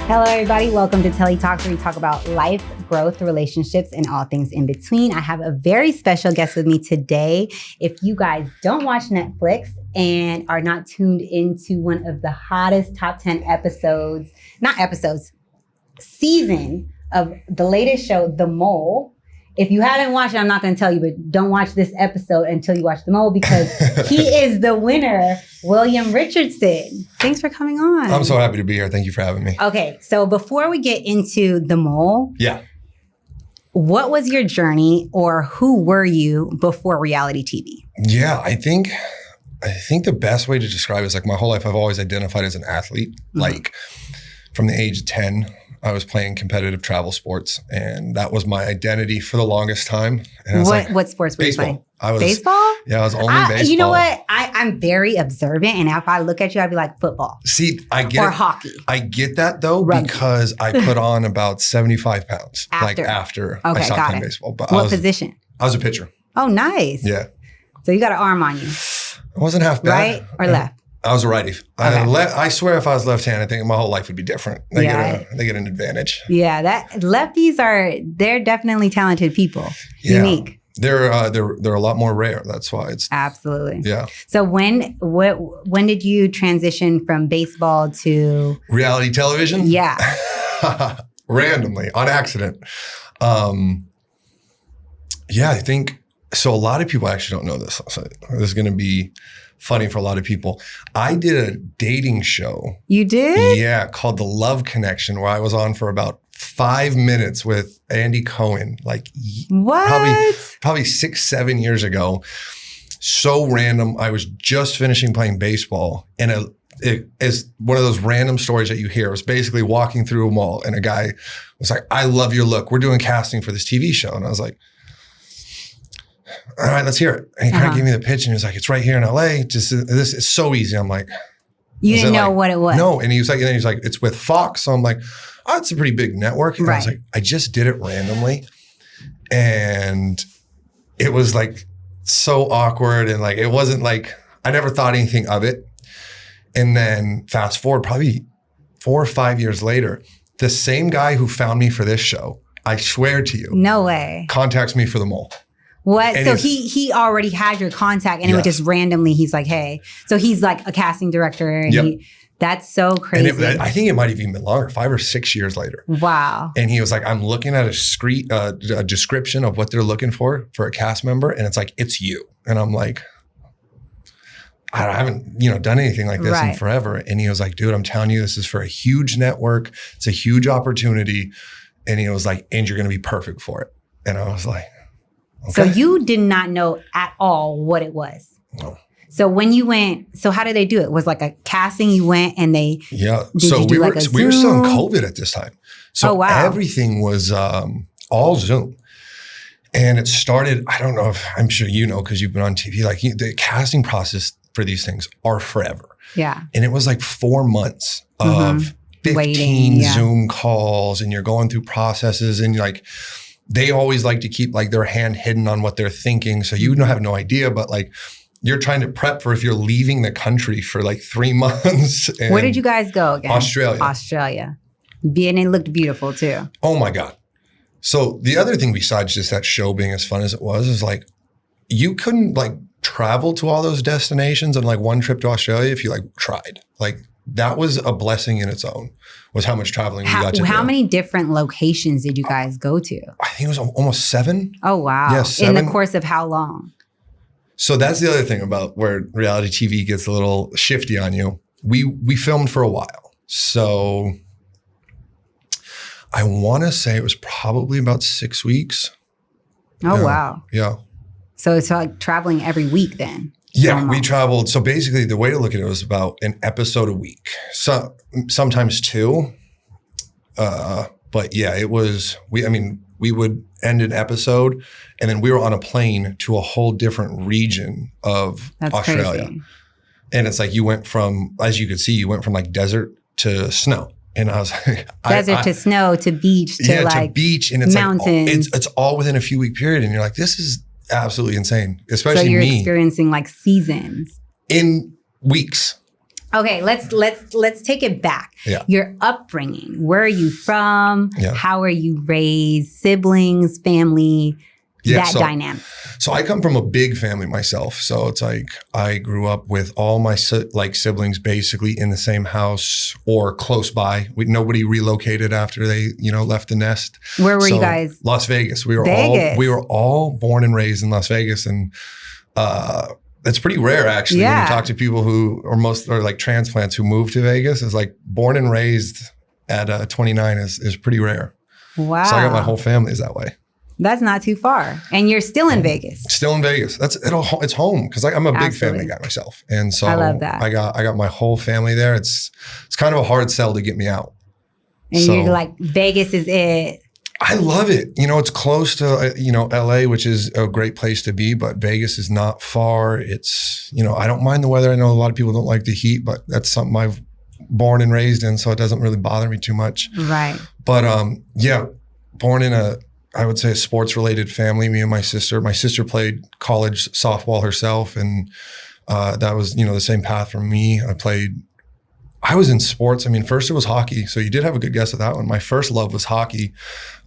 Hello, everybody. Welcome to TELLI Talks, where we talk about life, growth, relationships, and all things in between. I have a very special guest with me today. If you guys don't watch Netflix and are not tuned into one of the hottest top 10 season of the latest show, The Mole. If you haven't watched it, I'm not going to tell you, but don't watch this episode until you watch The Mole, because he is the winner, William Richardson. Thanks for coming on. I'm so happy to be here. Thank you for having me. Okay, so before we get into The Mole, what was your journey, or who were you before reality TV? Yeah, I think the best way to describe it is like my whole life I've always identified as an athlete. Mm-hmm. Like from the age of 10, I was playing competitive travel sports, and that was my identity for the longest time. And what sports were you playing? Baseball? Yeah, I was only baseball. You know what? I'm very observant, and if I look at you, I'd be like, football. See, I get or hockey. I get that though, Rugby. Because I put on about 75 pounds after I stopped playing baseball. But what position? I was a pitcher. Oh, nice. Yeah. So you got an arm on you. It wasn't half bad. Right or left? I was a righty. Okay. I swear if I was left-handed, I think my whole life would be different. They get an advantage. Yeah, lefties they're definitely talented people. Yeah. Unique. They're a lot more rare. That's why it's absolutely. Yeah. So when did you transition from baseball to reality television? Yeah. Randomly, on accident. Yeah, I think so. A lot of people actually don't know this. So this is going to be funny for a lot of people. I did a dating show. You did? Yeah, called The Love Connection, where I was on for about 5 minutes with Andy Cohen, like what? Probably 6-7 years ago. So random. I was just finishing playing baseball, and it is one of those random stories that you hear. It was basically walking through a mall, and a guy was like, "I love your look. We're doing casting for this TV show." And I was like, all right, let's hear it. And he kind of gave me the pitch, and he was like, it's right here in LA. Just this is so easy. I'm like, you didn't know what it was. No. And he's like, it's with Fox. So I'm like, oh, it's a pretty big network. And I was like, I just did it randomly. And it was like so awkward. And like, it wasn't like, I never thought anything of it. And then fast forward probably 4 or 5 years later, the same guy who found me for this show, I swear to you. No way. Contacts me for The Mole. What? And so he already had your contact, and it was just randomly, he's like, hey. So he's like a casting director. And that's so crazy. And I think it might have even been longer, 5 or 6 years later. Wow. And he was like, I'm looking at a description of what they're looking for a cast member. And it's like, it's you. And I'm like, I haven't, done anything like this in forever. And he was like, dude, I'm telling you, this is for a huge network. It's a huge opportunity. And he was like, and you're going to be perfect for it. And I was like, okay. So you did not know at all what it was. No. So when you went, so how did they do it? Was like a casting, you went and they so we were still in COVID at this time. So everything was all Zoom. And it started, I don't know if, I'm sure you know, because you've been on TV, like the casting process for these things are forever. Yeah. And it was like 4 months of 15 Zoom calls, and you're going through processes, and like, they always like to keep like their hand hidden on what they're thinking. So you have no idea, but like you're trying to prep for if you're leaving the country for like 3 months. Where did you guys go again? Australia. And it looked beautiful too. Oh my God. So the other thing besides just that show being as fun as it was is like, you couldn't like travel to all those destinations on like one trip to Australia if you like tried. Like that was a blessing in its own, was how much traveling we got to do. How many different locations did you guys go to? I think it was almost 7. Oh, wow. Yeah, 7. In the course of how long? So that's the other thing about where reality TV gets a little shifty on you. We filmed for a while. So I want to say it was probably about 6 weeks. Oh, wow. Yeah. So it's like traveling every week then? Yeah, almost. We traveled. So basically the way to look at it was about an episode a week. So sometimes 2. But yeah, it was, we would end an episode and then we were on a plane to a whole different region of Australia. Crazy. And it's like you went from, as you could see, you went from like desert to snow. And I was like, desert to snow to beach to like to beach, and it's mountains. Like it's all within a few week period, and you're like, this is absolutely insane. Especially so you're me experiencing like seasons in weeks. Okay, let's take it back. Yeah. Your upbringing. Where are you from? Yeah. How are you raised? Siblings, family, that dynamic. So I come from a big family myself. So it's like I grew up with all my siblings basically in the same house or close by. Nobody relocated after they, left the nest. Where were you guys? Las Vegas. We were all born and raised in Las Vegas, and it's pretty rare actually when you talk to people who are like transplants who move to Vegas. Is like born and raised at 29 is pretty rare. Wow. So I got my whole family is that way. That's not too far. And you're still in Vegas. Still in Vegas. It's home because I'm a big family guy myself. And so I love that. I got my whole family there. It's kind of a hard sell to get me out. And you're like, Vegas is it. I love it. It's close to, LA, which is a great place to be, but Vegas is not far. It's, I don't mind the weather. I know a lot of people don't like the heat, but that's something I've born and raised in, so it doesn't really bother me too much. Right. But born in I would say a sports related family, me and my sister. My sister played college softball herself, and that was, the same path for me. I was in sports. I mean, first it was hockey. So you did have a good guess at that one. My first love was hockey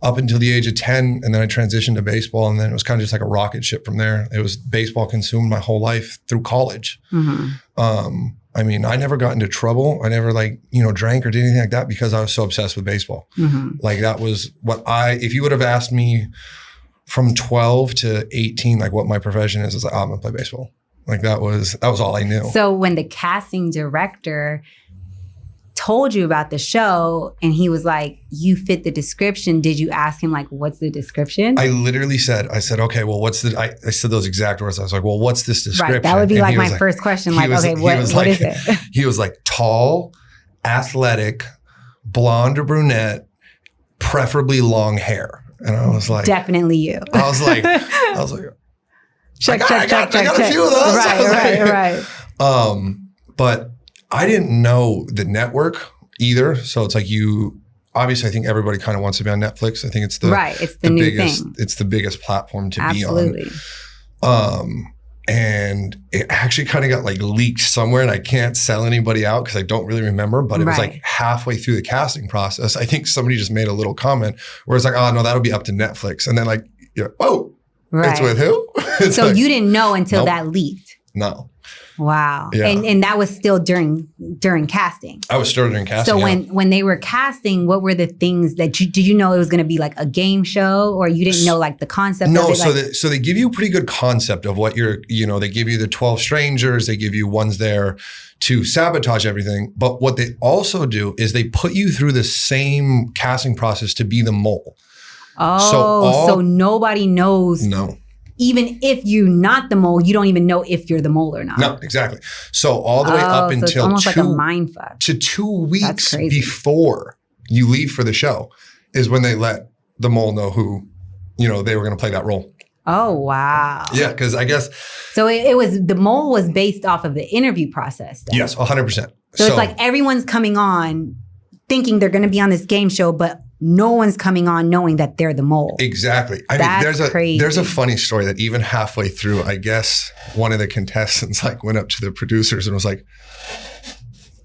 up until the age of 10. And then I transitioned to baseball. And then it was kind of just like a rocket ship from there. It was baseball consumed my whole life through college. Mm-hmm. I mean, I never got into trouble. I never drank or did anything like that because I was so obsessed with baseball. Mm-hmm. Like that was if you would have asked me from 12 to 18, like what my profession is, I was like, I'm gonna play baseball. Like that was all I knew. So when the casting director told you about the show and he was like, you fit the description, did you ask him like, what's the description? I literally said, okay, well, I said those exact words. I was like, well, what's this description? Right, that would be like my first question. Like, okay, what is it? He was like tall, athletic, blonde or brunette, preferably long hair. And I was like, definitely you. I was like, check. I got a few of those. Right. But I didn't know the network either. So it's like obviously I think everybody kind of wants to be on Netflix. I think it's the new biggest thing. It's the biggest platform to Absolutely. be on. And it actually kind of got like leaked somewhere, and I can't sell anybody out because I don't really remember, but it was like halfway through the casting process. I think somebody just made a little comment where it's like, oh no, that'll be up to Netflix. And then like, whoa, it's with who? So like, you didn't know until that leaked? No. Wow. Yeah. And that was still during casting. I was still during casting. So when they were casting, what were the things that did you know it was going to be like a game show, or you didn't know like the concept of it? So they give you a pretty good concept of what they give you the 12 strangers, they give you ones there to sabotage everything. But what they also do is they put you through the same casting process to be the mole. Oh, so nobody knows. No. Even if you're not the mole, you don't even know if you're the mole or not. No, exactly. So all the way up until it's almost like a mind fuck. To 2 weeks before you leave for the show is when they let the mole know who, they were going to play that role. Oh, wow. Yeah, because I guess. So it was, the mole was based off of the interview process. Then. Yes, 100%. So it's like everyone's coming on thinking they're going to be on this game show, but no one's coming on knowing that they're the mole. Exactly. I mean, there's a funny story that even halfway through, I guess one of the contestants like went up to the producers and was like,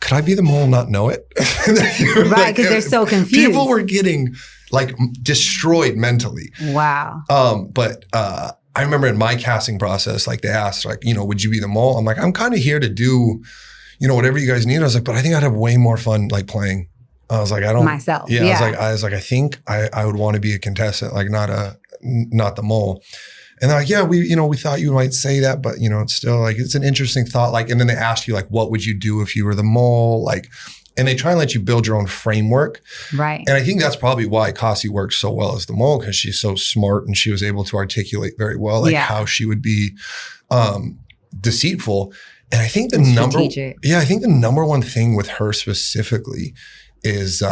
could I be the mole and not know it? Right, because they're so confused. People were getting like destroyed mentally. Wow. But I remember in my casting process, like they asked like, would you be the mole? I'm like, I'm kind of here to do, whatever you guys need. I was like, but I think I'd have way more fun like playing. I was like, I don't myself. Yeah, I was like, I think I would want to be a contestant, like not the mole. And they're like, yeah, we thought you might say that, but it's still like it's an interesting thought. Like, and then they ask you like, what would you do if you were the mole? Like, and they try and let you build your own framework. Right. And I think that's probably why Kasi works so well as the mole, because she's so smart and she was able to articulate very well like how she would be deceitful. And I think the number one thing with her specifically is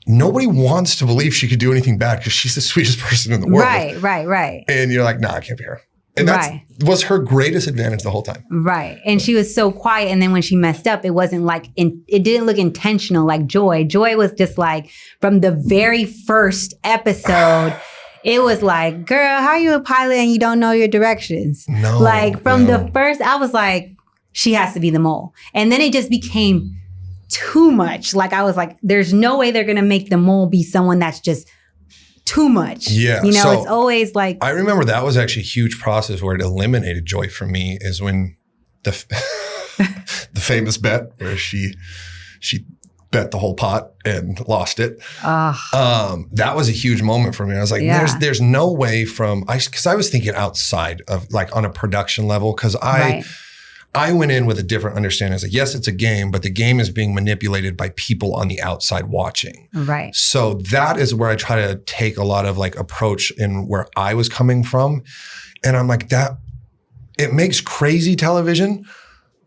nobody wants to believe she could do anything bad because she's the sweetest person in the world. Right. And you're like, nah, I can't be her. And that was her greatest advantage the whole time. Right. And she was so quiet. And then when she messed up, it wasn't like, it didn't look intentional like Joy. Joy was just like, from the very first episode, it was like, girl, how are you a pilot and you don't know your directions? No. Like from the first, I was like, she has to be the mole. And then it just became too much. Like I was like, there's no way they're going to make the mole be someone that's just too much. Yeah. You know, so it's always like. I remember that was actually a huge process where it eliminated joy for me is when the famous bet where she bet the whole pot and lost it. That was a huge moment for me. I was like, there's no way because I was thinking outside of like on a production level because I went in with a different understanding. I was like, yes, it's a game, but the game is being manipulated by people on the outside watching. Right. So that is where I try to take a lot of like approach in where I was coming from. And I'm like, it makes crazy television,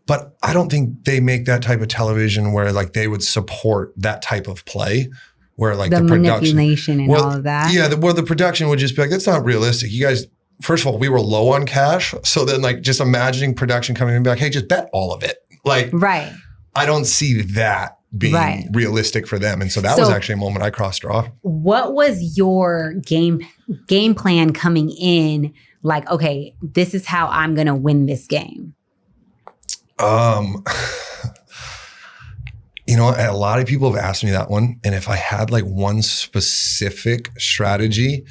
but I don't think they make that type of television where like they would support that type of play where like the production. Manipulation and all of that. Yeah, the production would just be like, that's not realistic. You guys, first of all, we were low on cash. So then like just imagining production coming in and be like, hey, just bet all of it. Like, I don't see that being realistic for them. And so that was actually a moment I crossed her off. What was your game plan coming in? Like, okay, this is how I'm going to win this game. You know, a lot of people have asked me that one. And if I had like one specific strategy,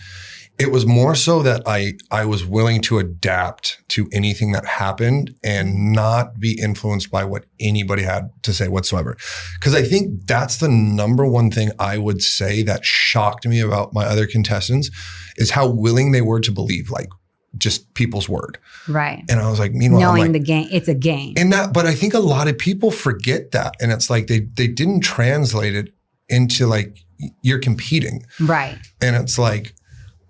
it was more so that I was willing to adapt to anything that happened and not be influenced by what anybody had to say whatsoever. Because I think that's the number one thing I would say that shocked me about my other contestants is how willing they were to believe like just people's word. Right. And I was like, meanwhile, knowing the game, it's a game. And but I think a lot of people forget that. And it's like they didn't translate it into like you're competing. Right. And it's like,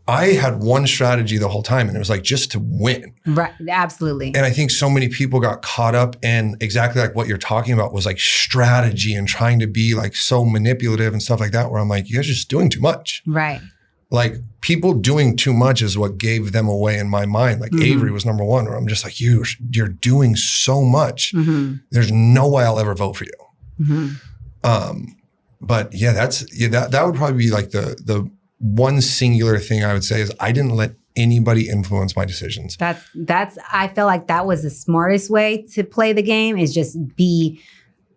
I had one strategy the whole time and it was like just to win. Right. Absolutely. And I think so many people got caught up in exactly like what you're talking about was like strategy and trying to be like so manipulative and stuff like that, where I'm like, you guys are just doing too much. Right. Like people doing too much is what gave them away in my mind. Like Avery was number one, where I'm just like, you're doing so much. There's no way I'll ever vote for you. But yeah, that would probably be like the one singular thing I would say is I didn't let anybody influence my decisions. I feel like that was the smartest way to play the game is just be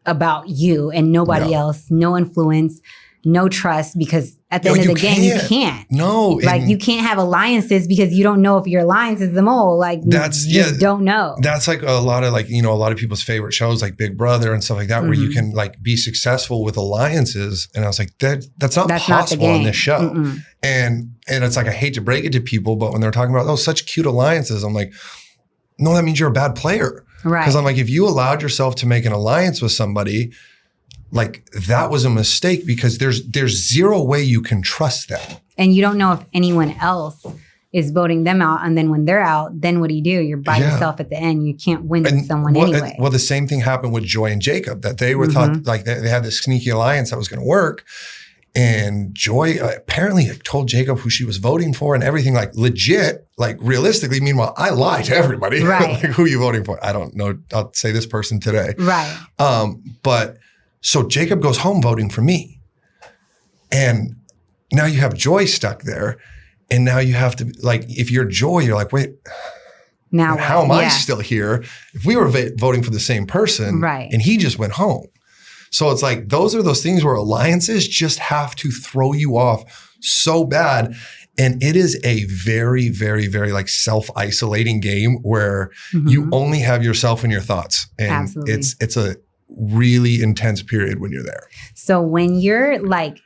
about you and nobody else, no influence, no trust, because at the end of the game, you can't. No. Like you can't have alliances because you don't know if your alliance is the mole. Like you just don't know. That's like a lot of like, you know, a lot of people's favorite shows like Big Brother and stuff like that, where you can like be successful with alliances. And I was like, that's not possible on this show. And it's like, I hate to break it to people, but when they're talking about, such cute alliances, I'm like, no, that means you're a bad player. Right. Because I'm like, if you allowed yourself to make an alliance with somebody, like that was a mistake because there's zero way you can trust them. And you don't know if anyone else is voting them out. And then when they're out, then what do? You're by yourself at the end. You can't win with someone anyway. Well, the same thing happened with Joy and Jacob, that they were thought like they had this sneaky alliance that was going to work. And Joy apparently told Jacob who she was voting for and everything, like legit, like realistically. Meanwhile, I lie to everybody. Right. Like, who are you voting for? I don't know. I'll say this person today. Right. But so Jacob goes home voting for me. And now you have Joy stuck there. And now you have to, like, if you're Joy, you're like, wait, now how am I still here? If we were voting for the same person and he just went home. So it's like, those are those things where alliances just have to throw you off so bad. And it is a very, very, very like self-isolating game where you only have yourself and your thoughts. And it's a really intense period when you're there. So when you're like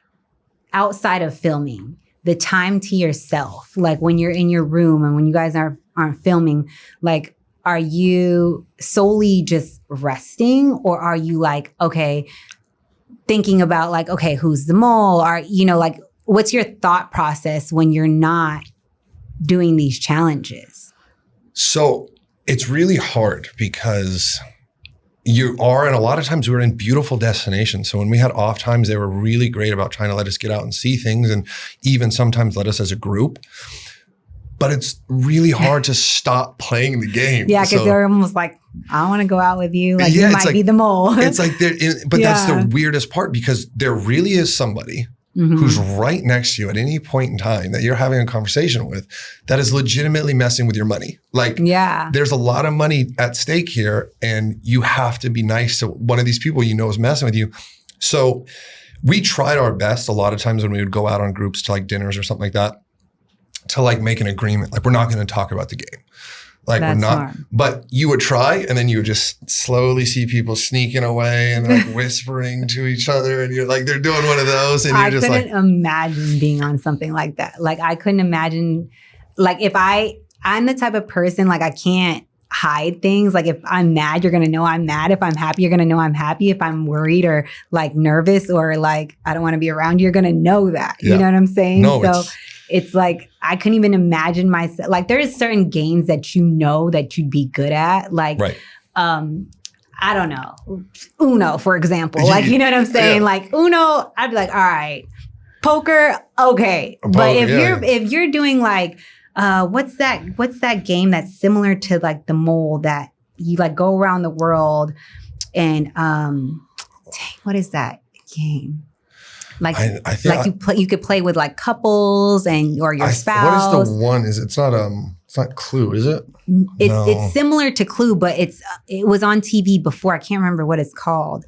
outside of filming, the time to yourself, like when you're in your room and when you guys aren't filming, like, are you solely just resting, or are you like, okay, thinking about like, okay, who's the mole? Or, you know, like, what's your thought process when you're not doing these challenges? So it's really hard because you are, and a lot of times we're in beautiful destinations. So when we had off times, they were really great about trying to let us get out and see things, and even sometimes let us as a group. But it's really hard to stop playing the game. Yeah, because they're almost like, I want to go out with you. Like you might be the mole. It's like, but that's the weirdest part, because there really is somebody who's right next to you at any point in time that you're having a conversation with that is legitimately messing with your money. Like, there's a lot of money at stake here, and you have to be nice to one of these people you know is messing with you. So we tried our best a lot of times when we would go out on groups to like dinners or something like that to like make an agreement. Like, we're not going to talk about the game. Like, That's we're not, smart. but you would try, and then you would just slowly see people sneaking away and like whispering to each other, and you're like, they're doing one of those, and you're just like, I couldn't imagine being on something like that. Like, I couldn't imagine, like, if I'm the type of person, like, I can't hide things. Like, if I'm mad, you're going to know I'm mad. If I'm happy, you're going to know I'm happy. If I'm worried or like nervous or like, I don't want to be around you, you're going to know that. You know what I'm saying? No, so it's like, I couldn't even imagine myself. Like, there's certain games that you know that you'd be good at. Like, I don't know, Uno, for example. Like, you know what I'm saying? Like, Uno, I'd be like, all right. Poker, okay. But if you're doing like, what's that game that's similar to like the mole that you like go around the world and what is that game? Like, I think you could play with like couples or your spouse. What is the one? It's not Clue, is it? It's similar to Clue, but it was on TV before. I can't remember what it's called.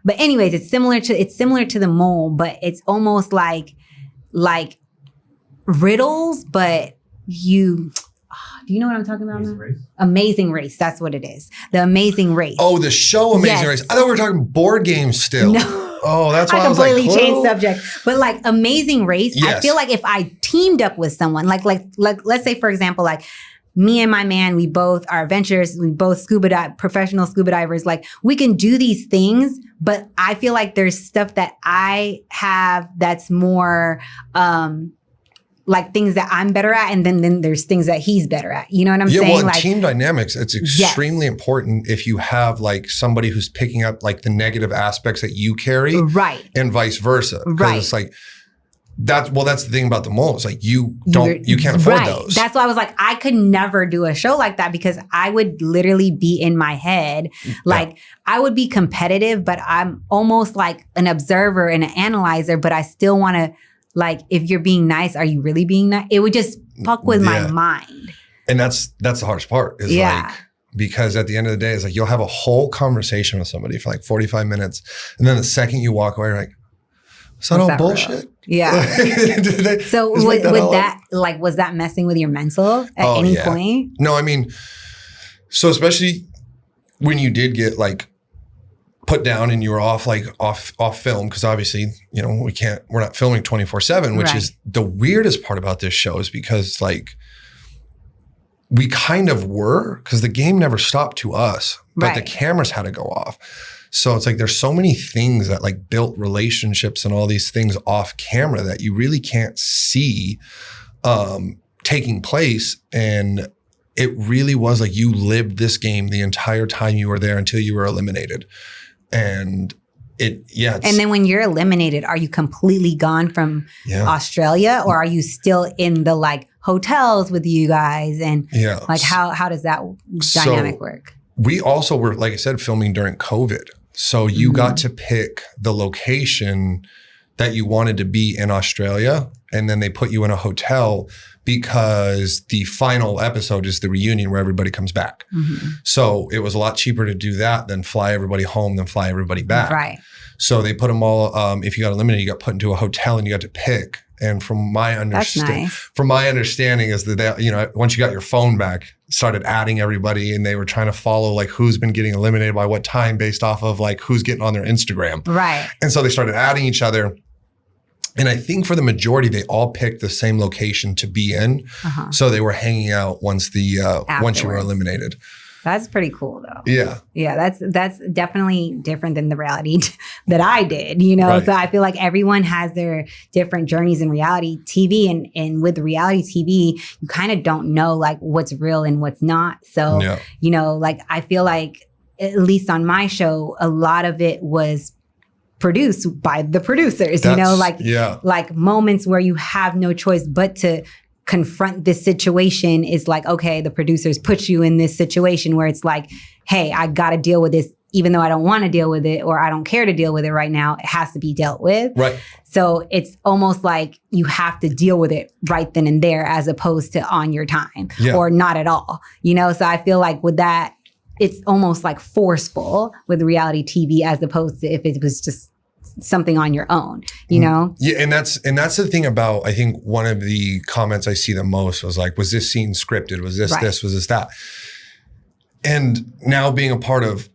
But anyways, it's similar to the mole, but it's almost like riddles, but do you know what I'm talking about? Amazing Race. That's what it is. The Amazing Race. Oh, the show Amazing Race. I thought we were talking board games still. No. Oh, that's why I was like, completely changed subject. But like Amazing Race, I feel like if I teamed up with someone, like let's say, for example, like me and my man, we both are adventurers, we both professional scuba divers, like we can do these things, but I feel like there's stuff that I have that's more like things that I'm better at, and then there's things that he's better at. You know what I'm saying? Well, in like, team dynamics, it's extremely important if you have like somebody who's picking up like the negative aspects that you carry, right, and vice versa. Right. It's like that's the thing about the mole. It's like you can't afford those. That's why I was like, I could never do a show like that because I would literally be in my head. Like I would be competitive, but I'm almost like an observer and an analyzer, but I still want to. Like, if you're being nice, are you really being nice? It would just fuck with my mind. And that's the hardest part is like, because at the end of the day, it's like you'll have a whole conversation with somebody for like 45 minutes. And then the second you walk away, you're like, is that all bullshit? Real? Yeah. So was that messing with your mental at any point? No, I mean, so especially when you did get like put down and you were off film, because obviously, you know, we're not filming 24/7, which is the weirdest part about this show, is because like we kind of were, because the game never stopped to us, but the cameras had to go off. So it's like there's so many things that like built relationships and all these things off camera that you really can't see taking place. And it really was like you lived this game the entire time you were there until you were eliminated. And and then when you're eliminated, are you completely gone from Australia, or are you still in the like hotels with you guys? And like how does that dynamic work? We also were, like I said, filming during COVID. So you got to pick the location that you wanted to be in Australia, and then they put you in a hotel because the final episode is the reunion where everybody comes back. So it was a lot cheaper to do that than fly everybody home than fly everybody back. Right. So they put them all, if you got eliminated, you got put into a hotel and you got to pick. And from my understanding is that they, you know, once you got your phone back, started adding everybody, and they were trying to follow like who's been getting eliminated by what time based off of like who's getting on their Instagram. Right. And so they started adding each other. And I think for the majority, they all picked the same location to be in. So they were hanging out once you were eliminated. That's pretty cool though. Yeah. Yeah, that's definitely different than the reality that I did, you know? Right. So I feel like everyone has their different journeys in reality TV, and with reality TV, you kind of don't know like what's real and what's not. So, you know, like I feel like at least on my show, a lot of it was produced by the producers, you know, like moments where you have no choice but to confront this situation is like, okay, the producers put you in this situation where it's like, hey, I got to deal with this even though I don't want to deal with it or I don't care to deal with it right now, it has to be dealt with. Right. So it's almost like you have to deal with it right then and there as opposed to on your time or not at all, you know? So I feel like with that, it's almost like forceful with reality TV as opposed to if it was just something on your own, you know? Yeah, and that's the thing about, I think one of the comments I see the most was like, was this scene scripted? Was this this? Was this that? And now being a part of,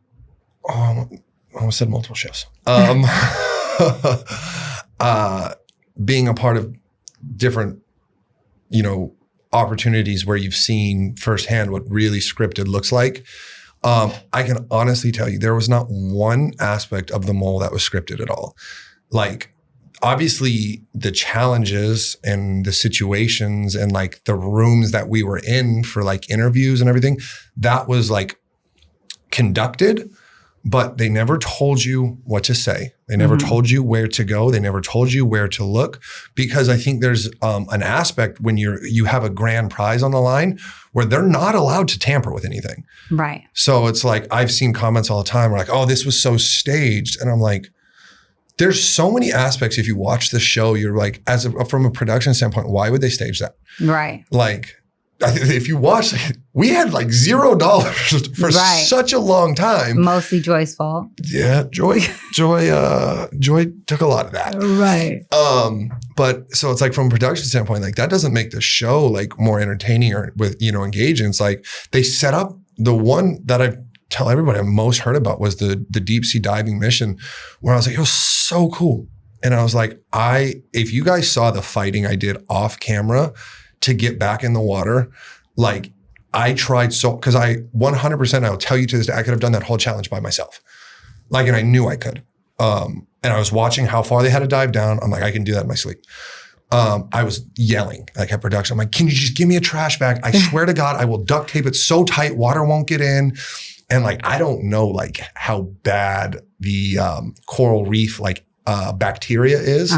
I almost said multiple shows. Being a part of different, you know, opportunities where you've seen firsthand what really scripted looks like. I can honestly tell you there was not one aspect of The Mole that was scripted at all. Like, obviously the challenges and the situations and like the rooms that we were in for like interviews and everything, that was like conducted, but they never told you what to say. They never told you where to go. They never told you where to look, because I think there's an aspect when you have a grand prize on the line where they're not allowed to tamper with anything. Right. So it's like, I've seen comments all the time where like, oh, this was so staged. And I'm like, there's so many aspects. If you watch the show, you're like, from a production standpoint, why would they stage that? Right. Like, if you watch, we had like $0 for such a long time. Mostly Joy's fault. Yeah, Joy took a lot of that. Right. But so it's like from a production standpoint, like that doesn't make the show like more entertaining or with, you know, engaging. It's like they set up the one that I tell everybody I most heard about was the deep sea diving mission, where I was like, it was so cool. And I was like, if you guys saw the fighting I did off camera to get back in the water, like I tried because I 100%, I'll tell you to this day, I could have done that whole challenge by myself. Like, and I knew I could. And I was watching how far they had to dive down. I'm like, I can do that in my sleep. I was yelling like at production. I'm like, can you just give me a trash bag? I swear to God, I will duct tape it so tight, water won't get in. And like, I don't know like how bad the coral reef like bacteria is.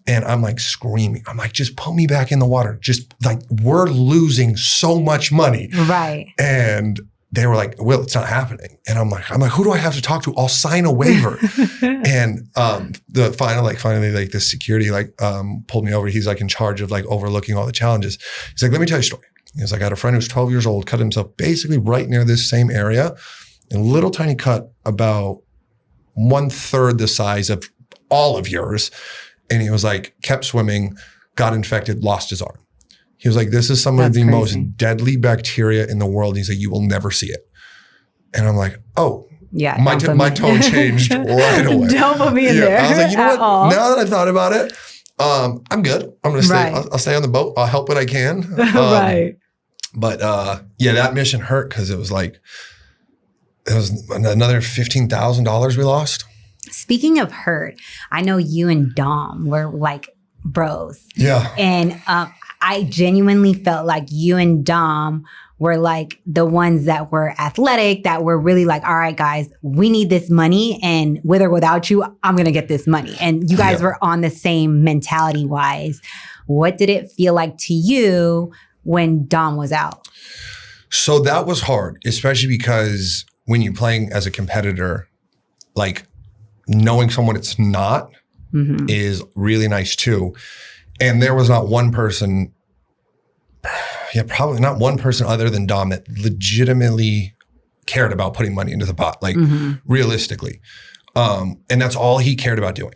And I'm like screaming. I'm like, just put me back in the water. Just like, we're losing so much money. Right. And they were like, well, it's not happening. And I'm like, who do I have to talk to? I'll sign a waiver. And finally, like the security pulled me over. He's like in charge of like overlooking all the challenges. He's like, let me tell you a story. He was like, I had a friend who's 12 years old, cut himself basically right near this same area, a little tiny cut about 1/3 the size of all of yours. And he was like, kept swimming, got infected, lost his arm. He was like, this is some of the most deadly bacteria in the world. He's like, you will never see it. And I'm like, oh. Yeah. My tone changed right away. Don't put me in there. I was like, you know what? All. Now that I thought about it, I'm good. I'm going to stay. I'll stay on the boat. I'll help what I can. Right. But that mission hurt because it was another $15,000 we lost. Speaking of hurt, I know you and Dom were like bros. Yeah. And I genuinely felt like you and Dom were like the ones that were athletic, that were really like, all right, guys, we need this money. And with or without you, I'm going to get this money. And you guys were on the same mentality wise. What did it feel like to you when Dom was out? So that was hard, especially because when you're playing as a competitor, like, knowing someone it's not is really nice too. And there was not one person, probably not one person other than Dom that legitimately cared about putting money into the pot, like realistically. And that's all he cared about doing.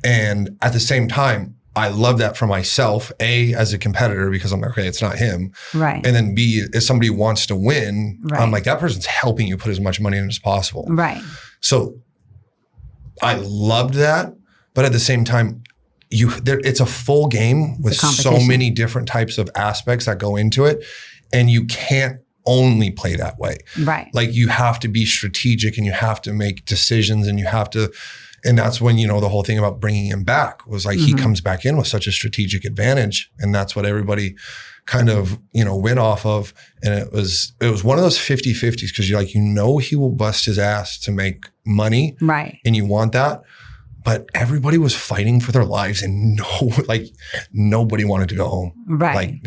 And at the same time, I love that for myself, A, as a competitor, because I'm like, okay, it's not him. Right. And then B, if somebody wants to win, I'm like, that person's helping you put as much money in as possible. Right. So I loved that, but at the same time, it's a full game with so many different types of aspects that go into it, and you can't only play that way. Right. Like, you have to be strategic and you have to make decisions and you have to, and that's when, you know, the whole thing about bringing him back was like, he comes back in with such a strategic advantage, and that's what everybody kind of, you know, went off of. And it was one of those 50-50s, because you're like, you know, he will bust his ass to make money. Right. And you want that. But everybody was fighting for their lives, and nobody wanted to go home. Right.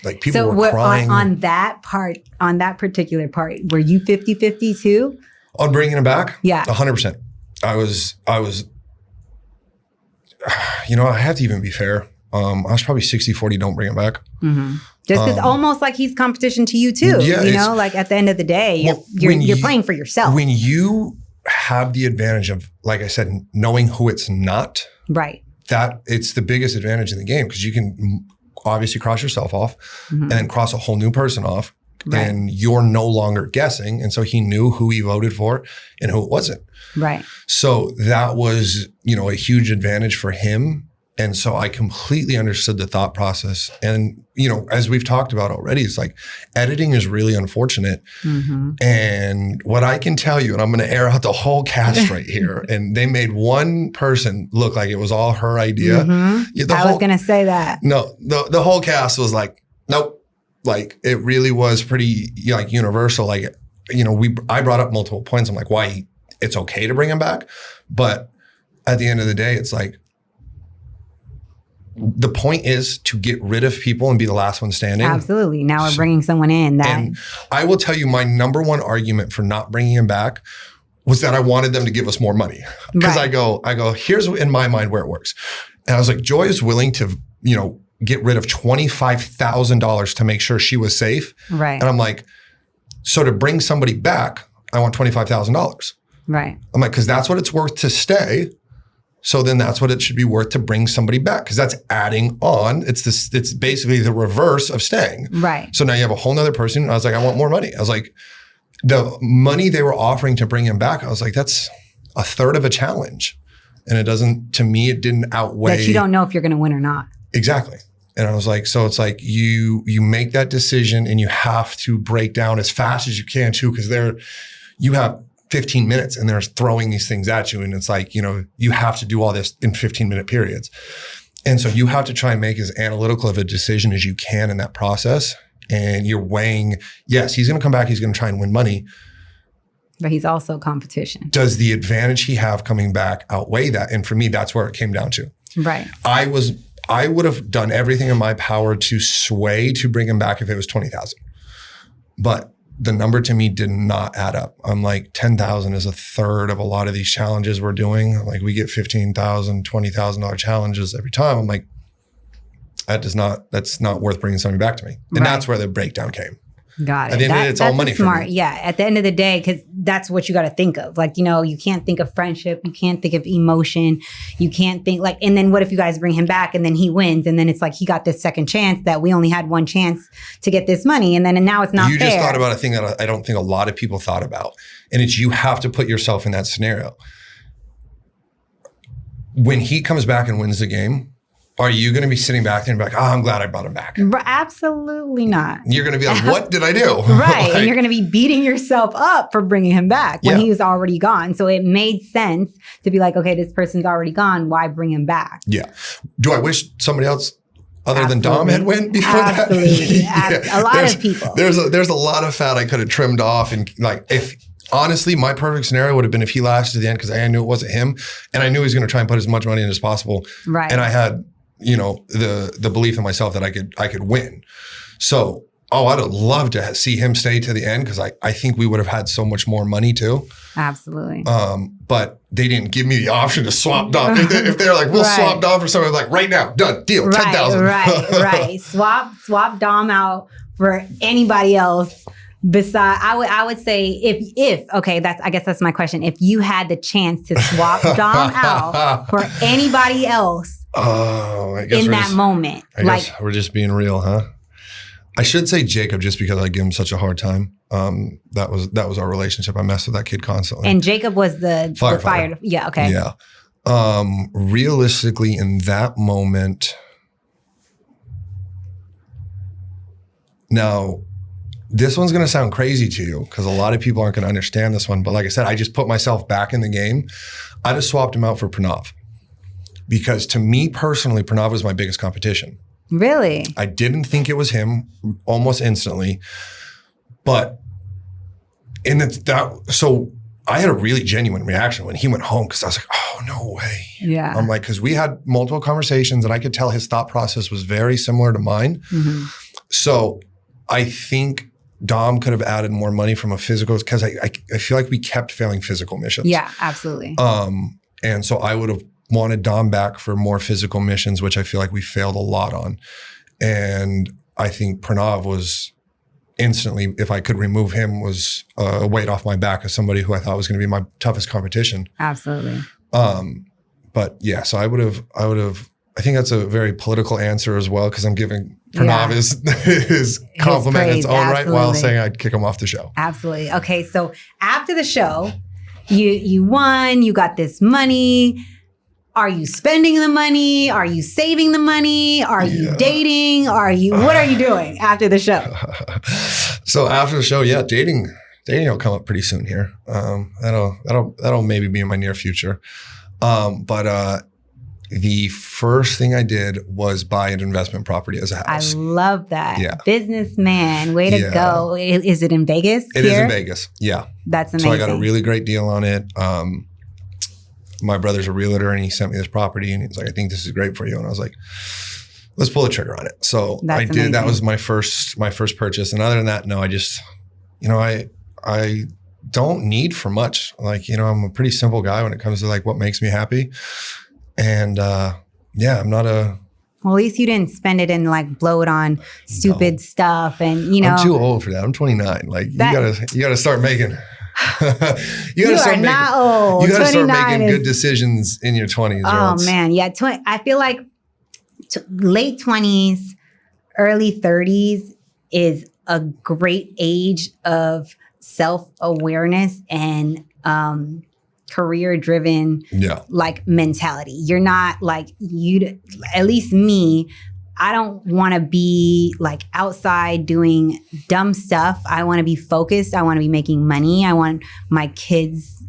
Like people were crying. On that particular part, were you 50-50 too? On bringing him back? Yeah. 100%. I was, you know, I have to even be fair. I was probably 60-40, don't bring him back. Mm-hmm. Just it's almost like he's competition to you too. Yeah, you know, like at the end of the day, you're playing for yourself. When you have the advantage of, like I said, knowing who it's not, right? That it's the biggest advantage in the game because you can obviously cross yourself off and then cross a whole new person off, and you're no longer guessing. And so he knew who he voted for and who it wasn't. Right. So that was, you know, a huge advantage for him. And so I completely understood the thought process. And, you know, as we've talked about already, it's like editing is really unfortunate. And what I can tell you, and I'm going to air out the whole cast right here, and they made one person look like it was all her idea. I was going to say that. No, the whole cast was like, nope. Like it really was pretty like universal. Like, you know, I brought up multiple points. I'm like, why it's okay to bring him back. But at the end of the day, it's like, the point is to get rid of people and be the last one standing. Absolutely. Now we're bringing someone in that. And I will tell you my number one argument for not bringing him back was that I wanted them to give us more money. Because I go, here's in my mind where it works. And I was like, Joy is willing to, you know, get rid of $25,000 to make sure she was safe. Right. And I'm like, so to bring somebody back, I want $25,000. Right. I'm like, because that's what it's worth to stay. So then that's what it should be worth to bring somebody back, because that's adding on. It's basically the reverse of staying. Right. So now you have a whole nother person. I was like, I want more money. I was like, the money they were offering to bring him back, I was like, that's a third of a challenge. And it doesn't, to me, it didn't outweigh. That you don't know if you're going to win or not. Exactly. And I was like, so it's like you make that decision and you have to break down as fast as you can too, because you have 15 minutes and they're throwing these things at you. And it's like, you know, you have to do all this in 15-minute periods. And so you have to try and make as analytical of a decision as you can in that process. And you're weighing, yes, he's going to come back. He's going to try and win money. But he's also competition. Does the advantage he have coming back outweigh that? And for me, that's where it came down to. Right. I would have done everything in my power to sway to bring him back if it was 20,000. But the number to me did not add up. I'm like, 10,000 is a third of a lot of these challenges we're doing. Like we get $15,000, $20,000 challenges every time. I'm like, that's not worth bringing somebody back to me. And that's where the breakdown came. Got it. At the end of the day, it's all money smart. for me. Yeah. At the end of the day, because that's what you got to think of. Like, you know, you can't think of friendship. You can't think of emotion. You can't think like, and then what if you guys bring him back and then he wins? And then it's like, he got this second chance that we only had one chance to get this money. And now it's not fair. You just thought about a thing that I don't think a lot of people thought about. And it's, you have to put yourself in that scenario. When he comes back and wins the game, are you going to be sitting back there and be like, oh, I'm glad I brought him back? Absolutely not. You're going to be like, what did I do? Right. Like, and you're going to be beating yourself up for bringing him back when he was already gone. So it made sense to be like, okay, this person's already gone. Why bring him back? Yeah. Do I wish somebody else other than Dom had went before that? A lot of people. There's a lot of fat I could have trimmed off. And like, honestly, my perfect scenario would have been if he lasted to the end, because I knew it wasn't him. And I knew he was going to try and put as much money in as possible. Right. And I had, you know, the belief in myself that I could win. So, I'd have loved to see him stay to the end, because I think we would have had so much more money too. Absolutely. But they didn't give me the option to swap Dom. If they're like, we'll swap Dom for something, like right now, done, deal, 10,000. Right. Swap Dom out for anybody else. Besides, I would say if okay, I guess that's my question. If you had the chance to swap Dom out for anybody else, I guess in that moment, I guess we're just being real, huh? I should say Jacob, just because I give him such a hard time. That was our relationship. I messed with that kid constantly. And Jacob was the firefighter. Yeah. Okay. Yeah. Realistically, in that moment, now. This one's going to sound crazy to you because a lot of people aren't going to understand this one. But like I said, I just put myself back in the game. I just swapped him out for Pranav, because to me personally, Pranav was my biggest competition. Really? I didn't think it was him almost instantly. But so I had a really genuine reaction when he went home, because I was like, oh, no way. Yeah. I'm like, because we had multiple conversations and I could tell his thought process was very similar to mine. Mm-hmm. So I think Dom could have added more money from a physical, because I feel like we kept failing physical missions. Yeah, absolutely. And so I would have wanted Dom back for more physical missions, which I feel like we failed a lot on. And I think Pranav was instantly, if I could remove him, was a weight off my back as somebody who I thought was going to be my toughest competition. Absolutely. But yeah, so I would have, I think that's a very political answer as well, because I'm giving Pranav his compliment in its own right while saying I'd kick him off the show. Absolutely. Okay, so after the show, you won, you got this money. Are you spending the money? Are you saving the money? Are you dating? What are you doing after the show? So after the show, dating will come up pretty soon here. That'll maybe be in my near future. But the first thing I did was buy an investment property as a house. I love that. Yeah. Businessman, way to go. Is it in Vegas? It is in Vegas. Yeah. That's amazing. So I got a really great deal on it. My brother's a realtor and he sent me this property and he's like, I think this is great for you. And I was like, let's pull the trigger on it. So I did. Amazing. That was my first purchase. And other than that, no, I just, I don't need for much. Like, I'm a pretty simple guy when it comes to like what makes me happy. And I'm not a. Well, at least you didn't spend it and like blow it on stupid stuff. And I'm too old for that. I'm 29. Like you gotta start making. You gotta start making good decisions in your 20s. Oh man, yeah. I feel like late 20s, early 30s is a great age of self-awareness and career-driven like mentality. You're not like at least me. I don't want to be like outside doing dumb stuff. I want to be focused. I want to be making money. I want my kids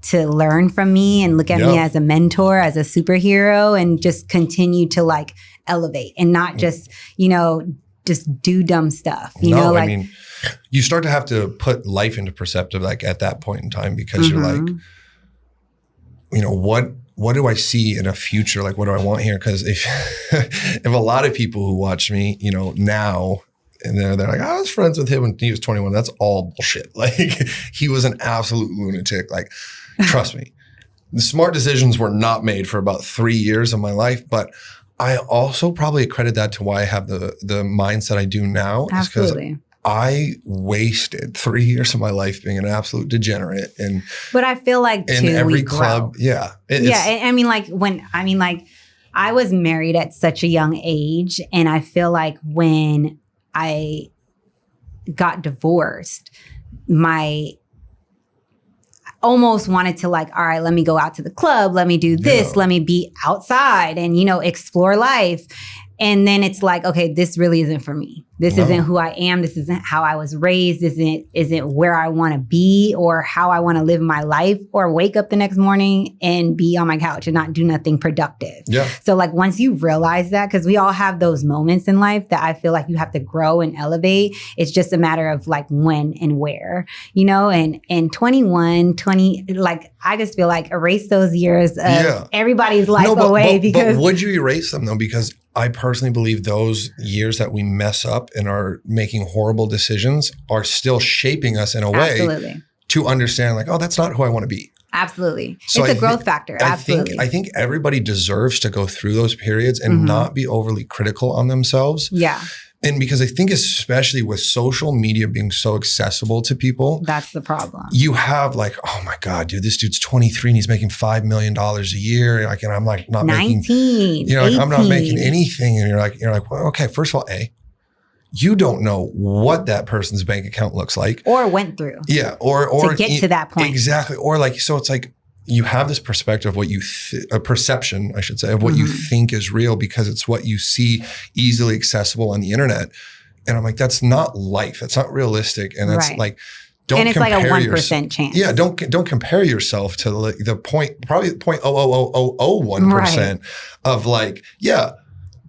to learn from me and look at me as a mentor, as a superhero, and just continue to like elevate and not just, just do dumb stuff. I mean, you start to have to put life into perspective like at that point in time, because you're like, what do I see in a future? Like, what do I want here? Because if a lot of people who watch me, now, and they're like, I was friends with him when he was 21. That's all bullshit. Like, he was an absolute lunatic. Like, trust me, the smart decisions were not made for about 3 years of my life. But I also probably credit that to why I have the mindset I do now. Absolutely. I wasted 3 years of my life being an absolute degenerate, but I feel like in every club, I was married at such a young age, and I feel like when I got divorced, I almost wanted to like, all right, let me go out to the club, let me do this, let me be outside and explore life. And then it's like, okay, this really isn't for me. This isn't who I am. This isn't how I was raised. This isn't where I want to be or how I want to live my life, or wake up the next morning and be on my couch and not do nothing productive. Yeah. So like once you realize that, because we all have those moments in life that I feel like you have to grow and elevate. It's just a matter of like when and where, and 21, 20, like I just feel like erase those years of everybody's life away. But would you erase them though? Because I personally believe those years that we mess up and are making horrible decisions are still shaping us in a way to understand like, oh, that's not who I want to be. Absolutely. So it's a growth factor. Absolutely. I think everybody deserves to go through those periods and not be overly critical on themselves. Yeah. And because I think especially with social media being so accessible to people. That's the problem. You have like, oh my God, dude, this dude's 23 and he's making $5 million a year. Like, and I'm like not 19, making, like, I'm not making anything. And you're like, well, okay, first of all, you don't know what that person's bank account looks like. Or went through. Yeah. Or to get to that point. Exactly. Or like, so it's like, you have this perspective of what a perception, I should say, of what you think is real because it's what you see easily accessible on the internet. And I'm like, that's not life. That's not realistic. And that's like, don't and it's compare like a 1% chance. Yeah, don't compare yourself to the point, probably 0.00001% of like,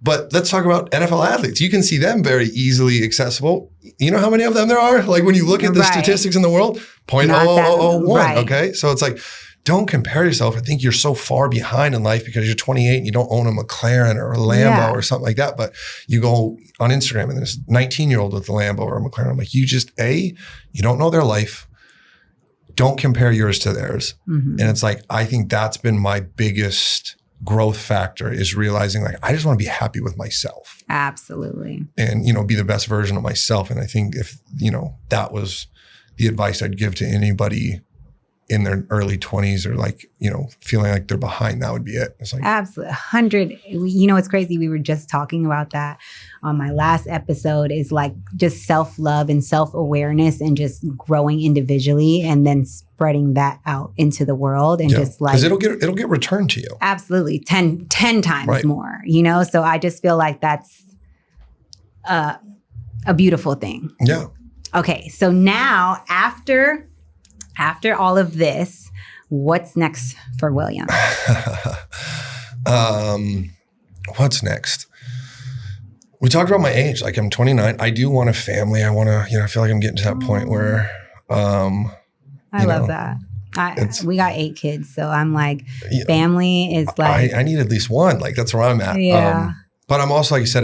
but let's talk about NFL athletes. You can see them very easily accessible. You know how many of them there are? Like when you look at the statistics in the world, 0.0001. Okay. So it's like, don't compare yourself. I think you're so far behind in life because you're 28 and you don't own a McLaren or a Lambo or something like that. But you go on Instagram and there's 19-year-old with a Lambo or a McLaren. I'm like, you don't know their life. Don't compare yours to theirs. And it's like, I think that's been my biggest growth factor, is realizing like, I just want to be happy with myself. Absolutely. And, be the best version of myself. And I think if, that was the advice I'd give to anybody in their early 20s or like, feeling like they're behind, that would be it. It's like absolutely 100. It's crazy. We were just talking about that on my last episode, is like just self-love and self-awareness and just growing individually and then spreading that out into the world and just like, because it'll get returned to you. Absolutely. 10 times more, So I just feel like that's a beautiful thing. Yeah. Okay. So now after all of this, what's next for William? What's next? We talked about my age. Like, I'm 29. I do want a family. I want to, I feel like I'm getting to that point where, I love that. We got 8 kids. So I'm like, family is like. I need at least one. Like, that's where I'm at. Yeah. But I'm also, like you said,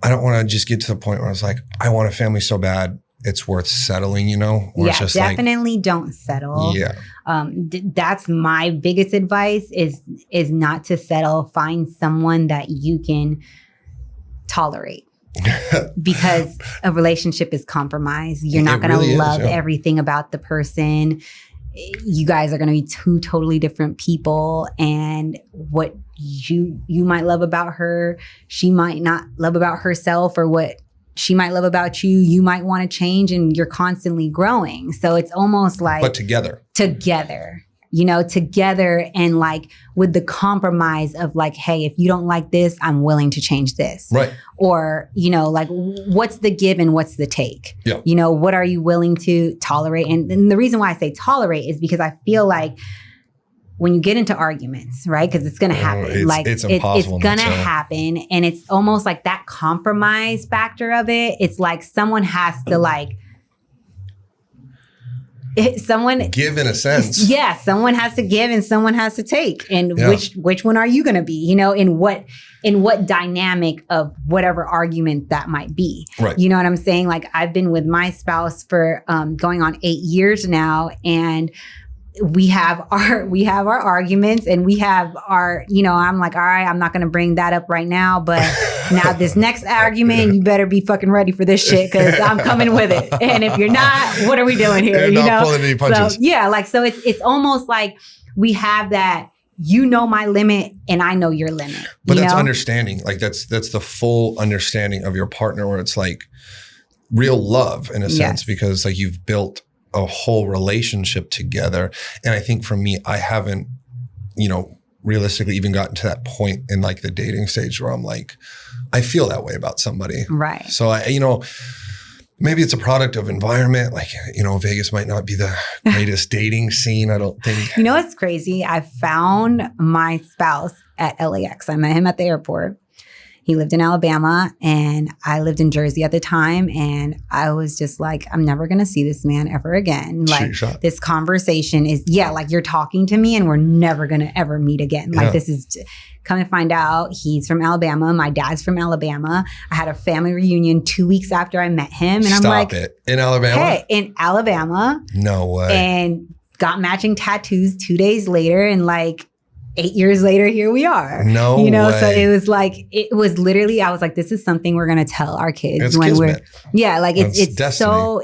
I don't want to just get to the point where I was like, I want a family so bad it's worth settling, where it's just definitely don't settle. Yeah. That's my biggest advice is not to settle. Find someone that you can tolerate. Because a relationship is compromise. You're not going to love everything about the person. You guys are going to be 2 totally different people, and what you might love about her, she might not love about herself, or what she might love about you, you might want to change, and you're constantly growing. So it's almost like, but together, and like with the compromise of like, hey, if you don't like this, I'm willing to change this. Right. Or, like what's the give and what's the take? Yeah. What are you willing to tolerate? And the reason why I say tolerate is because I feel like when you get into arguments, right? Because it's going to happen. It's impossible. It's going to happen. And it's almost like that compromise factor of it. It's like someone has to give in a sense. Yeah, someone has to give and someone has to take. And which one are you going to be? In what dynamic of whatever argument that might be. Right. You know what I'm saying? Like, I've been with my spouse for going on 8 years now, and we have our arguments, and we have our, I'm like, all right, I'm not going to bring that up right now, but now this next argument, you better be fucking ready for this shit, because I'm coming with it. And if you're not, what are we doing here? You're not pulling any punches. So it's almost like we have that, my limit and I know your limit. But that's understanding. Like that's the full understanding of your partner, where it's like real love in a sense, because like you've built a whole relationship together. And I think for me, I haven't, realistically even gotten to that point in like the dating stage where I'm like, I feel that way about somebody. Right. So maybe it's a product of environment. Like, Vegas might not be the greatest dating scene, I don't think. It's crazy. I found my spouse at LAX. I met him at the airport. He lived in Alabama and I lived in Jersey at the time. And I was just like, I'm never going to see this man ever again. Like, this conversation is, like, you're talking to me and we're never going to ever meet again. Like, this is, come to find out, he's from Alabama. My dad's from Alabama. I had a family reunion 2 weeks after I met him. And I'm like, in Alabama? Hey, in Alabama. No way. And got matching tattoos 2 days later. And like, 8 years later, here we are. No way. So it was literally, I was like, this is something we're going to tell our kids it's when kismet.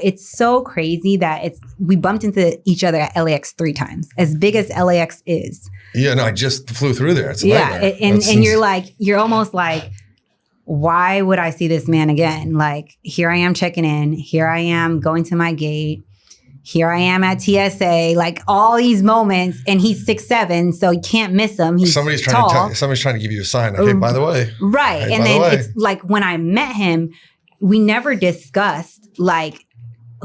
It's so crazy that we bumped into each other at LAX 3 times, as big as LAX is. Yeah, no, I just flew through there. It's a nightmare. And you're almost like, why would I see this man again? Like, here I am checking in. Here I am going to my gate. Here I am at TSA, like all these moments, and he's 6'7", so you can't miss him. He's somebody's tall. trying to give you a sign. Like, hey, by the way. Right. Hey, and then it's like when I met him, we never discussed like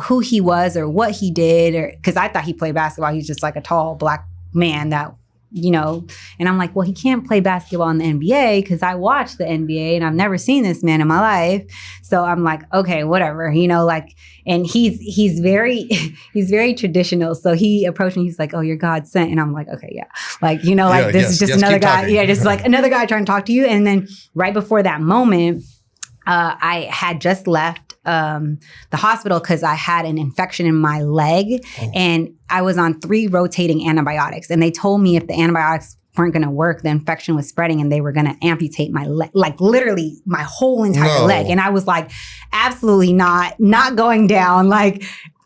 who he was or what he did, or because I thought he played basketball. He's just like a tall black man that and I'm like, well, he can't play basketball in the NBA because I watch the NBA and I've never seen this man in my life. So I'm like, okay, whatever, and he's very traditional. So he approached me, he's like, oh, you're God sent. And I'm like, okay, yeah. This is just another guy. Talking. Yeah, just like another guy trying to talk to you. And then right before that moment, I had just left the hospital because I had an infection in my leg and I was on 3 rotating antibiotics. And they told me if the antibiotics weren't going to work, the infection was spreading and they were going to amputate my leg, like literally my whole entire leg. And I was like, absolutely not going down. Like,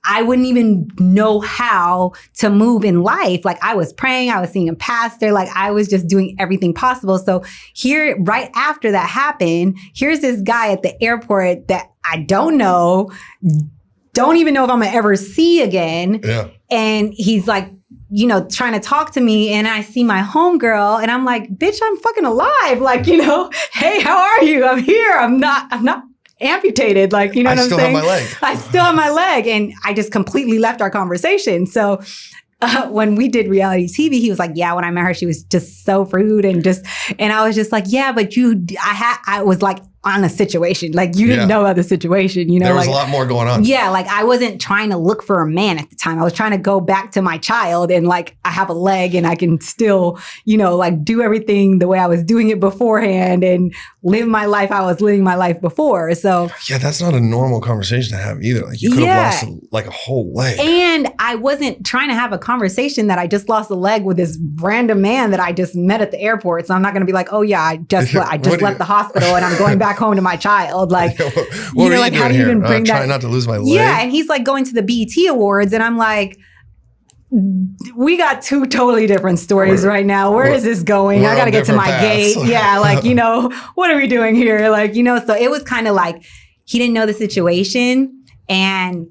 I wouldn't even know how to move in life. Like, I was praying, I was seeing a pastor, like I was just doing everything possible. So here, right after that happened, here's this guy at the airport that I don't know, don't even know if I'm gonna ever see again. Yeah. And he's like, trying to talk to me, and I see my homegirl and I'm like, bitch, I'm fucking alive. Like, hey, how are you? I'm here. I'm not amputated. Like, what I'm saying? I still have my leg. And I just completely left our conversation. So when we did reality TV, he was like, yeah, when I met her, she was just so rude and I was just like, yeah, but I was like on a situation. Like, you didn't know about the situation, There was a lot more going on. Yeah. Like, I wasn't trying to look for a man at the time. I was trying to go back to my child and like, I have a leg and I can still, like do everything the way I was doing it beforehand and live my life. I was living my life before. So yeah, that's not a normal conversation to have either. Like, you could have lost like a whole leg. And I wasn't trying to have a conversation that I just lost a leg with this random man that I just met at the airport. So I'm not going to be like, oh yeah, I just left the hospital and I'm going back home to my child. Like, what are you doing here? Trying not to lose my leg. Yeah. And he's like going to the BET Awards and I'm like, we got 2 totally different stories right now. Where is this going? I got to get to my gate. Yeah. Like, what are we doing here? Like, so it was kind of like, he didn't know the situation and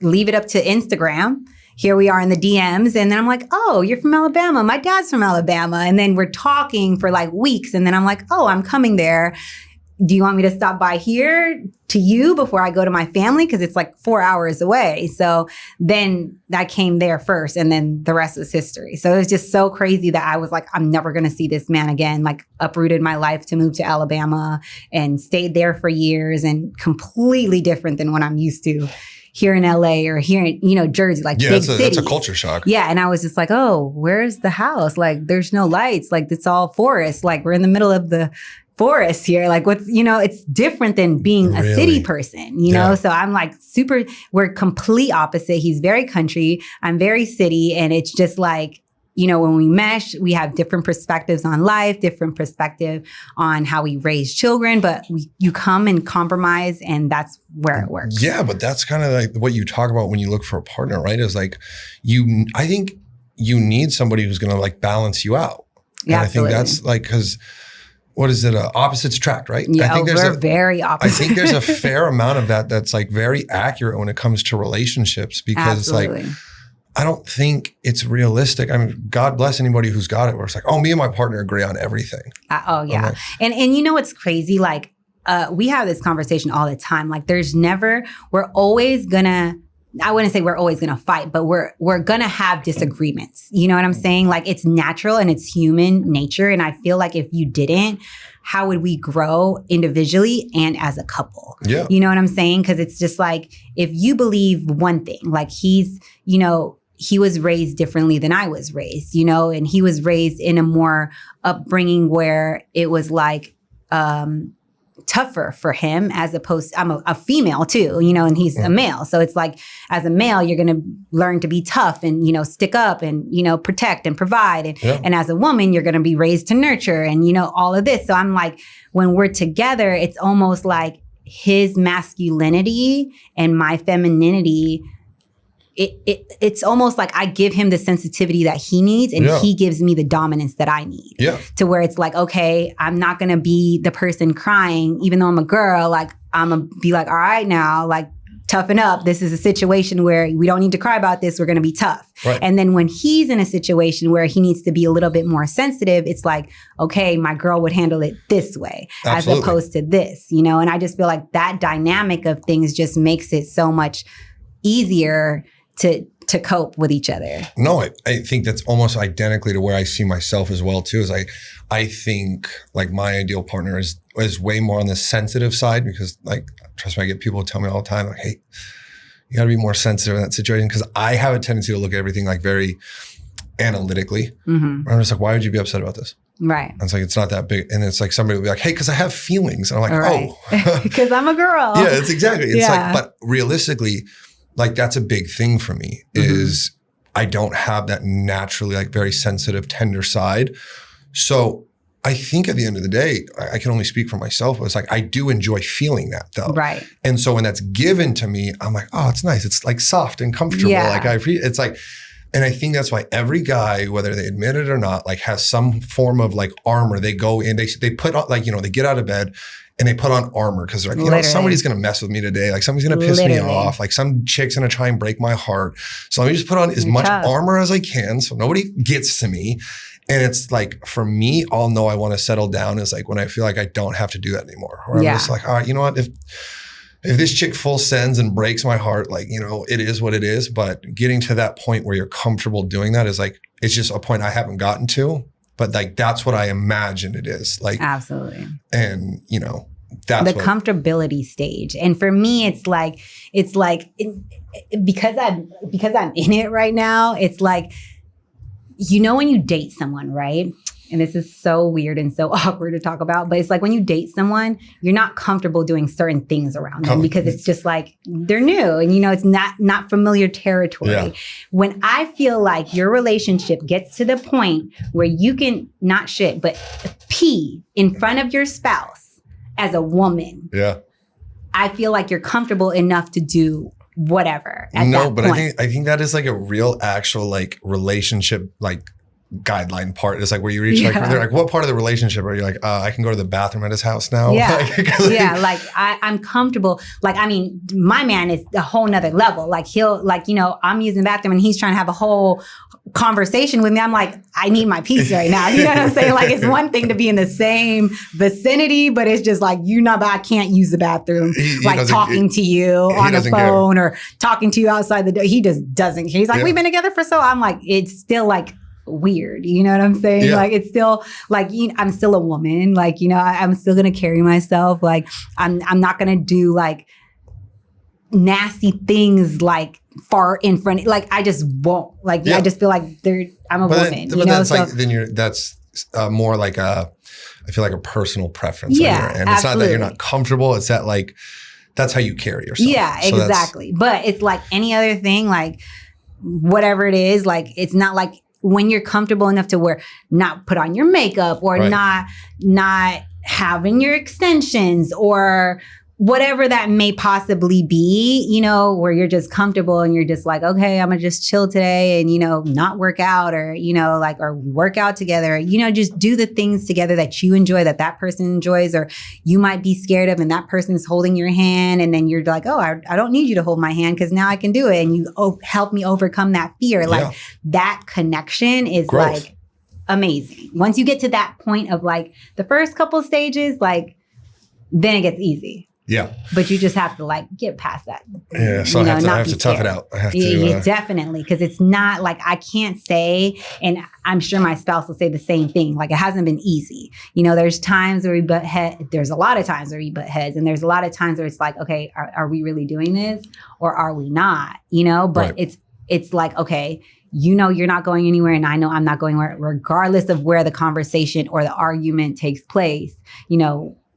leave it up to Instagram. Here we are in the DMs. And then I'm like, oh, you're from Alabama. My dad's from Alabama. And then we're talking for like weeks. And then I'm like, oh, I'm coming there. Do you want me to stop by here to you before I go to my family? Because it's like 4 hours away. So then I came there first and then the rest was history. So it was just so crazy that I was like, I'm never going to see this man again. Like, uprooted my life to move to Alabama and stayed there for years and completely different than what I'm used to here in LA or here in, Jersey, like big cities. That's a culture shock. Yeah. And I was just like, oh, where's the house? Like, there's no lights. Like, it's all forest. Like, we're in the middle of the forest here. Like, what's, it's different than being a city person, you know? So I'm like we're complete opposite. He's very country. I'm very city. And it's just like, when we mesh, we have different perspectives on life, different perspective on how we raise children, but you come and compromise and that's where it works. Yeah, but that's kind of like what you talk about when you look for a partner, right? Is like, I think you need somebody who's going to like balance you out. Yeah, and absolutely. I think that's like, because what is it? Opposites attract, right? Yeah, I think we're very opposite. I think there's a fair amount of that's like very accurate when it comes to relationships because absolutely. Like, I don't think it's realistic. I mean, God bless anybody who's got it where it's like, oh, me and my partner agree on everything. Oh yeah. Like, and what's crazy? Like, we have this conversation all the time. Like, we're always gonna, I wouldn't say we're always gonna fight, but we're gonna have disagreements. You know what I'm saying? Like, it's natural and it's human nature. And I feel like if you didn't, how would we grow individually and as a couple? Yeah. You know what I'm saying? Because it's just like, if you believe one thing, like he was raised differently than I was raised, and he was raised in a more upbringing where it was like tougher for him as opposed to, I'm a female too, and he's a male. So it's like, as a male, you're going to learn to be tough and, stick up and, protect and provide. And as a woman, you're going to be raised to nurture and, all of this. So I'm like, when we're together, it's almost like his masculinity and my femininity. It's almost like I give him the sensitivity that he needs and he gives me the dominance that I need. Yeah. To where it's like, okay, I'm not going to be the person crying, even though I'm a girl, like I'm going to be like, all right, now, like, toughen up. This is a situation where we don't need to cry about this. We're going to be tough. Right. And then when he's in a situation where he needs to be a little bit more sensitive, it's like, okay, my girl would handle it this way Absolutely. as opposed to this, and I just feel like that dynamic of things just makes it so much easier to cope with each other? No, I think that's almost identically to where I see myself as well too. Is I think like my ideal partner is way more on the sensitive side, because like, trust me, I get people who tell me all the time like, hey, you gotta be more sensitive in that situation. Cause I have a tendency to look at everything like very analytically. I'm just like, why would you be upset about this? Right. And it's like, it's not that big. And it's like, somebody will be like, hey, cause I have feelings. And I'm like, oh. Because I'm a girl. Yeah, it's exactly. It's like, but realistically, like that's a big thing for me is I don't have that naturally like very sensitive, tender side. So I think at the end of the day, I can only speak for myself, but it's like, I do enjoy feeling that though. Right. And so when that's given to me, I'm like, oh, it's nice. It's like soft and comfortable. Yeah. Like it's like, and I think that's why every guy, whether they admit it or not, like has some form of like armor. They go in, they put on like, they get out of bed and they put on armor because they're like, somebody's going to mess with me today. Like somebody's going to piss me off. Like some chick's going to try and break my heart. So let me just put on as much armor as I can so nobody gets to me. And it's like, for me, I'll know I want to settle down is like when I feel like I don't have to do that anymore. Or I'm just like, all right, you know what? If this chick full sends and breaks my heart, like, it is what it is. But getting to that point where you're comfortable doing that is like, it's just a point I haven't gotten to. But like, that's what I imagine it is. Like, absolutely. And, that's the comfortability stage. And for me, it's like, because I'm in it right now, it's like, when you date someone, right? And this is so weird and so awkward to talk about, but it's like when you date someone, you're not comfortable doing certain things around them because it's just like they're new and it's not familiar territory. Yeah. When I feel like your relationship gets to the point where you can not shit, but pee in front of your spouse as a woman, I feel like you're comfortable enough to do whatever at that point. I think that is like a real actual like relationship like guideline part. Is like where you reach like they're like, what part of the relationship are you like, I can go to the bathroom at his house now? Like I'm comfortable. Like, I mean, my man is a whole nother level. Like he'll like, I'm using the bathroom and he's trying to have a whole conversation with me. I'm like, I need my peace right now. You know what I'm saying? Like, it's one thing to be in the same vicinity, but it's just like, but I can't use the bathroom. Like talking to you on the phone or talking to you outside the door. He just doesn't care. He's like, we've been together for so. I'm like, it's still like weird. You know what I'm saying? Like, it's still like, I'm still a woman. Like, I'm still going to carry myself. Like, I'm not going to do like nasty things like far in front. Like, I just won't. Like, I just feel like I'm a woman. That's more like I feel like a personal preference. Yeah, and it's not that you're not comfortable. It's that like, that's how you carry yourself. Yeah, so exactly. But it's like any other thing, like whatever it is, like, it's not like when you're comfortable enough to not put on your makeup or not having your extensions or whatever that may possibly be, where you're just comfortable and you're just like, okay, I'm gonna just chill today and, not work out or, or work out together, just do the things together that you enjoy, that person enjoys, or you might be scared of and that person's holding your hand. And then you're like, oh, I don't need you to hold my hand because now I can do it. And you help me overcome that fear. Like that connection is growth. Like amazing. Once you get to that point of like the first couple stages, like then it gets easy. Yeah. But you just have to like get past that. Yeah. So I have to tough it out. I have to. Definitely. Because it's not like I can't say, and I'm sure my spouse will say the same thing. Like it hasn't been easy. There's times where we butt heads. There's a lot of times where we butt heads. And there's a lot of times where it's like, okay, are we really doing this or are we not? But it's like, okay, you're not going anywhere and I know I'm not going anywhere, regardless of where the conversation or the argument takes place,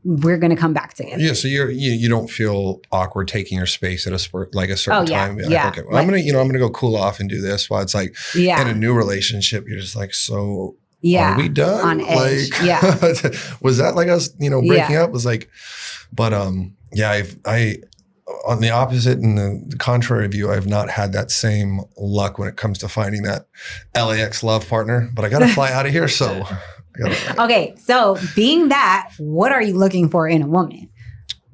we're going to come back together. Yeah. So you don't feel awkward taking your space at a certain time. Yeah. Okay, well, I'm going to go cool off and do this. While it's like in a new relationship, you're just like, so are we done? On edge. Like, was that like us, breaking up? Was like, but I on the opposite and the contrary view, I've not had that same luck when it comes to finding that LAX love partner, but I got to fly out of here. So okay, so being that, what are you looking for in a woman?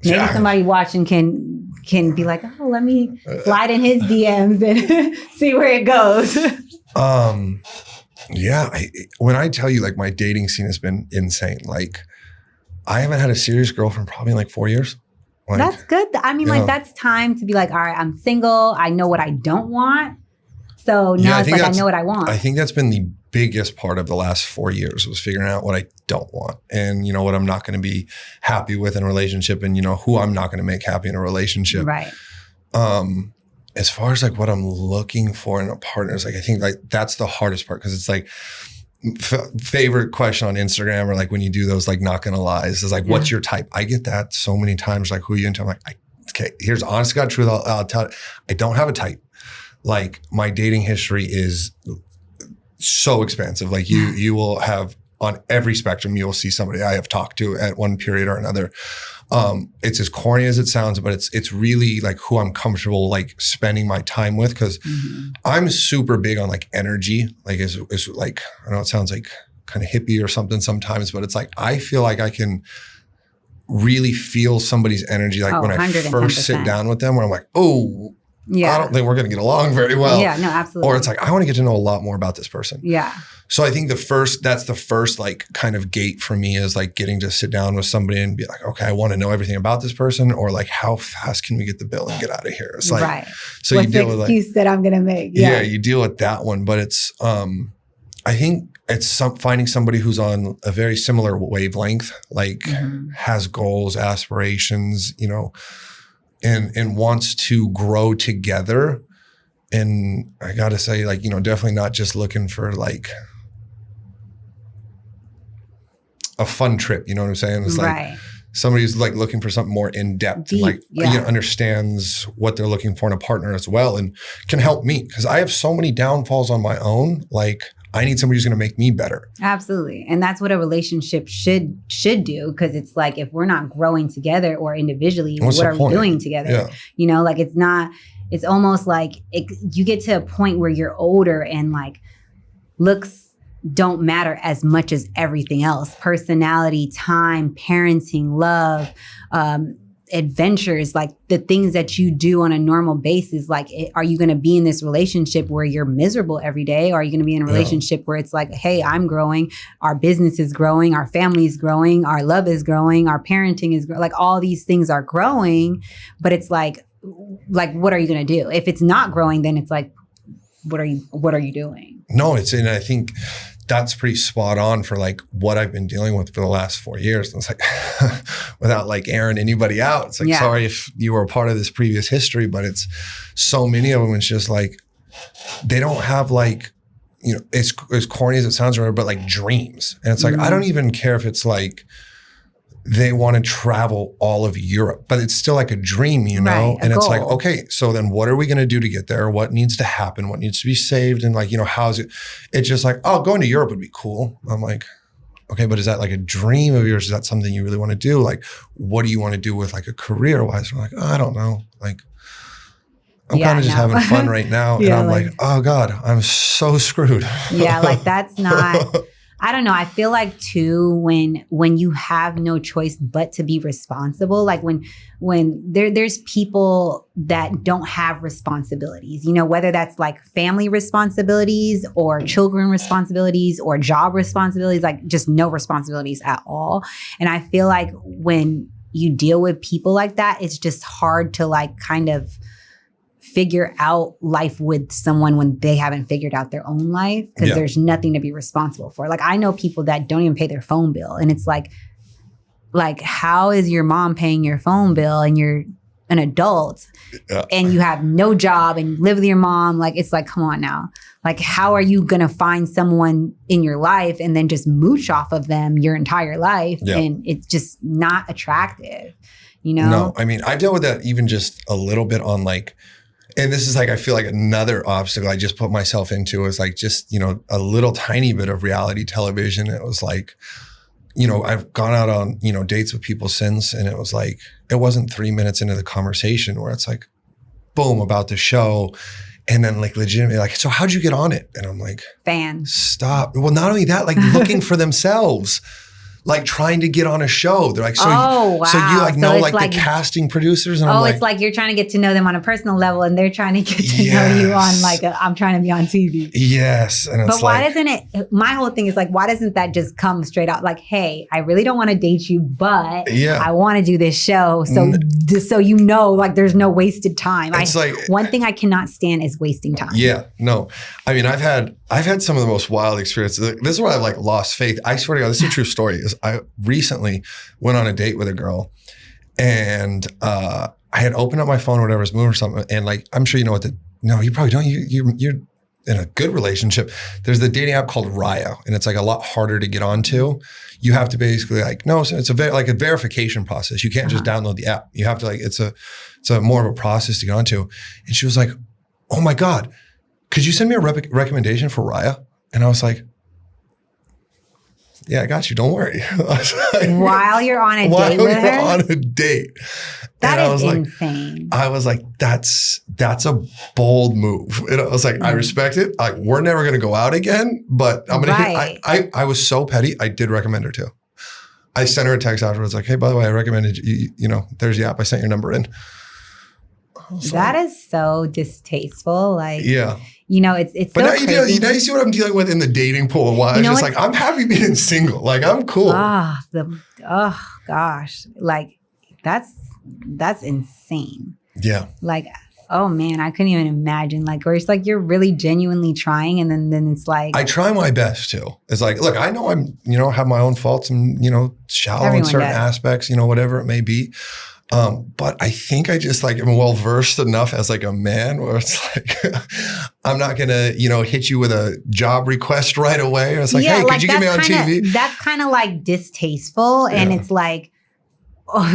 Maybe somebody watching can be like, oh, let me slide in his DMs and see where it goes. When I tell you, like, my dating scene has been insane. Like, I haven't had a serious girlfriend probably in like 4 years. Like, that's good. I mean, like, that's time to be like, all right, I'm single. I know what I don't want. So now it's like, I know what I want. I think that's been the biggest part of the last 4 years was figuring out what I don't want and, what I'm not going to be happy with in a relationship and, who I'm not going to make happy in a relationship. Right. As far as like what I'm looking for in a partner, is like, I think like that's the hardest part because it's like favorite question on Instagram or like when you do those like not gonna lies is like, what's your type? I get that so many times, like who are you into? I'm like, okay, here's honest to God truth. I'll tell it. I don't have a type. Like my dating history is so expansive. Like you will have on every spectrum, you will see somebody I have talked to at one period or another. It's as corny as it sounds, but it's really like who I'm comfortable like spending my time with because I'm super big on like energy. Like is like, I know it sounds like kind of hippie or something sometimes, but it's like I feel like I can really feel somebody's energy like when I first sit down with them where I'm like, oh, I don't think we're going to get along very well. Yeah, no, absolutely. Or it's like, I want to get to know a lot more about this person. Yeah. So I think that's the first like kind of gate for me is like getting to sit down with somebody and be like, okay, I want to know everything about this person or like how fast can we get the bill and get out of here? It's like, right. So what's you deal the with excuse that I'm going to make? Yeah, you deal with that one, but it's, I think it's finding somebody who's on a very similar wavelength, like has goals, aspirations, and wants to grow together. And I got to say, like, definitely not just looking for like a fun trip. You know what I'm saying? It's like somebody who's like looking for something more in depth, and like, understands what they're looking for in a partner as well and can help me. Because I have so many downfalls on my own. Like, I need somebody who's going to make me better. Absolutely. And that's what a relationship should do. Because it's like, if we're not growing together or individually, what are we doing together? Yeah. Like it's almost like you get to a point where you're older and like looks don't matter as much as everything else. Personality, time, parenting, love, adventures, like the things that you do on a normal basis. Like, are you going to be in this relationship where you're miserable every day? Or are you going to be in a relationship where it's like, hey, I'm growing, our business is growing, our family is growing, our love is growing, our parenting is like all these things are growing, but it's like, what are you going to do? If it's not growing, then it's like, what are you doing? No, and I think that's pretty spot on for like what I've been dealing with for the last 4 years. And it's like, without like airing anybody out, it's like, sorry if you were a part of this previous history, but it's so many of them. It's just like, they don't have like, it's as corny as it sounds, but like dreams. And it's like, I don't even care if it's like, they want to travel all of Europe, but it's still like a dream, Right, and it's goal. like, okay, so then what are we going to do to get there? What needs to happen? What needs to be saved? And like, how's it? It's just like, oh, going to Europe would be cool. I'm like, okay, but is that like a dream of yours? Is that something you really want to do? Like, what do you want to do with like a career wise? I'm like, oh, I don't know. Like, I'm kind of just having fun right now. And I'm like, oh God, I'm so screwed. Yeah. Like that's not, I don't know. I feel like too, when you have no choice but to be responsible, like when there's people that don't have responsibilities, whether that's like family responsibilities or children responsibilities or job responsibilities, like just no responsibilities at all. And I feel like when you deal with people like that, it's just hard to like kind of figure out life with someone when they haven't figured out their own life because there's nothing to be responsible for. Like I know people that don't even pay their phone bill, and it's like how is your mom paying your phone bill and you're an adult and you have no job and you live with your mom? Like it's like, come on now. Like how are you going to find someone in your life and then just mooch off of them your entire life? And it's just not attractive, No, I mean, I dealt with that even just a little bit on like, and this is like, I feel like another obstacle I just put myself into was like just, a little tiny bit of reality television. It was like, I've gone out on, dates with people since, and it was like, it wasn't 3 minutes into the conversation where it's like, boom, about the show. And then like legitimately like, so how'd you get on it? And I'm like, fan. Stop. Well, not only that, like looking for themselves. like trying to get on a show. They're like, so wow. So you like So know it's like the casting producers, and I'm like, it's like you're trying to get to know them on a personal level, and they're trying to get to know you on like I'm trying to be on TV. Yes, and it's but why doesn't it? My whole thing is like, why doesn't that just come straight out? Like, hey, I really don't want to date you, but I want to do this show, so you know, like there's no wasted time. It's like one thing I cannot stand is wasting time. Yeah, no, I mean I've had some of the most wild experiences. This is where I've like lost faith. I swear to God, this is a true story. I recently went on a date with a girl, and I had opened up my phone or whatever, was moving or something, and like I'm sure you know what no, you probably don't. You're in a good relationship. There's the dating app called Raya, and it's like a lot harder to get onto. You have to basically like it's like a verification process. You can't just download the app. You have to like it's a more of a process to get onto. And she was like, "Oh my God, could you send me a recommendation for Raya?" And I was like, "Yeah, I got you. Don't worry." Like, while you're on a date with her? While you're on a date. That is insane. I was like, that's a bold move. And I was like, I respect it. Like, we're never going to go out again, but I'm going to I was so petty. I did recommend her too. I sent her a text afterwards like, hey, by the way, I recommended you, there's the app. I sent your number in. That is so distasteful. Like, it's but so now crazy. Now you see what I'm dealing with in the dating pool. And why it's just like, I'm happy being single. Like, I'm cool. Oh gosh. Like, that's insane. Yeah. Like, oh man, I couldn't even imagine. Like, where it's like you're really genuinely trying, and then it's like I try my best too. It's like, look, I know I'm, have my own faults and shallow in certain aspects, whatever it may be. But I think I just like am well versed enough as like a man where it's like I'm not gonna, hit you with a job request right away. It's like, hey, could you get me on TV? That's kind of like distasteful, and it's like,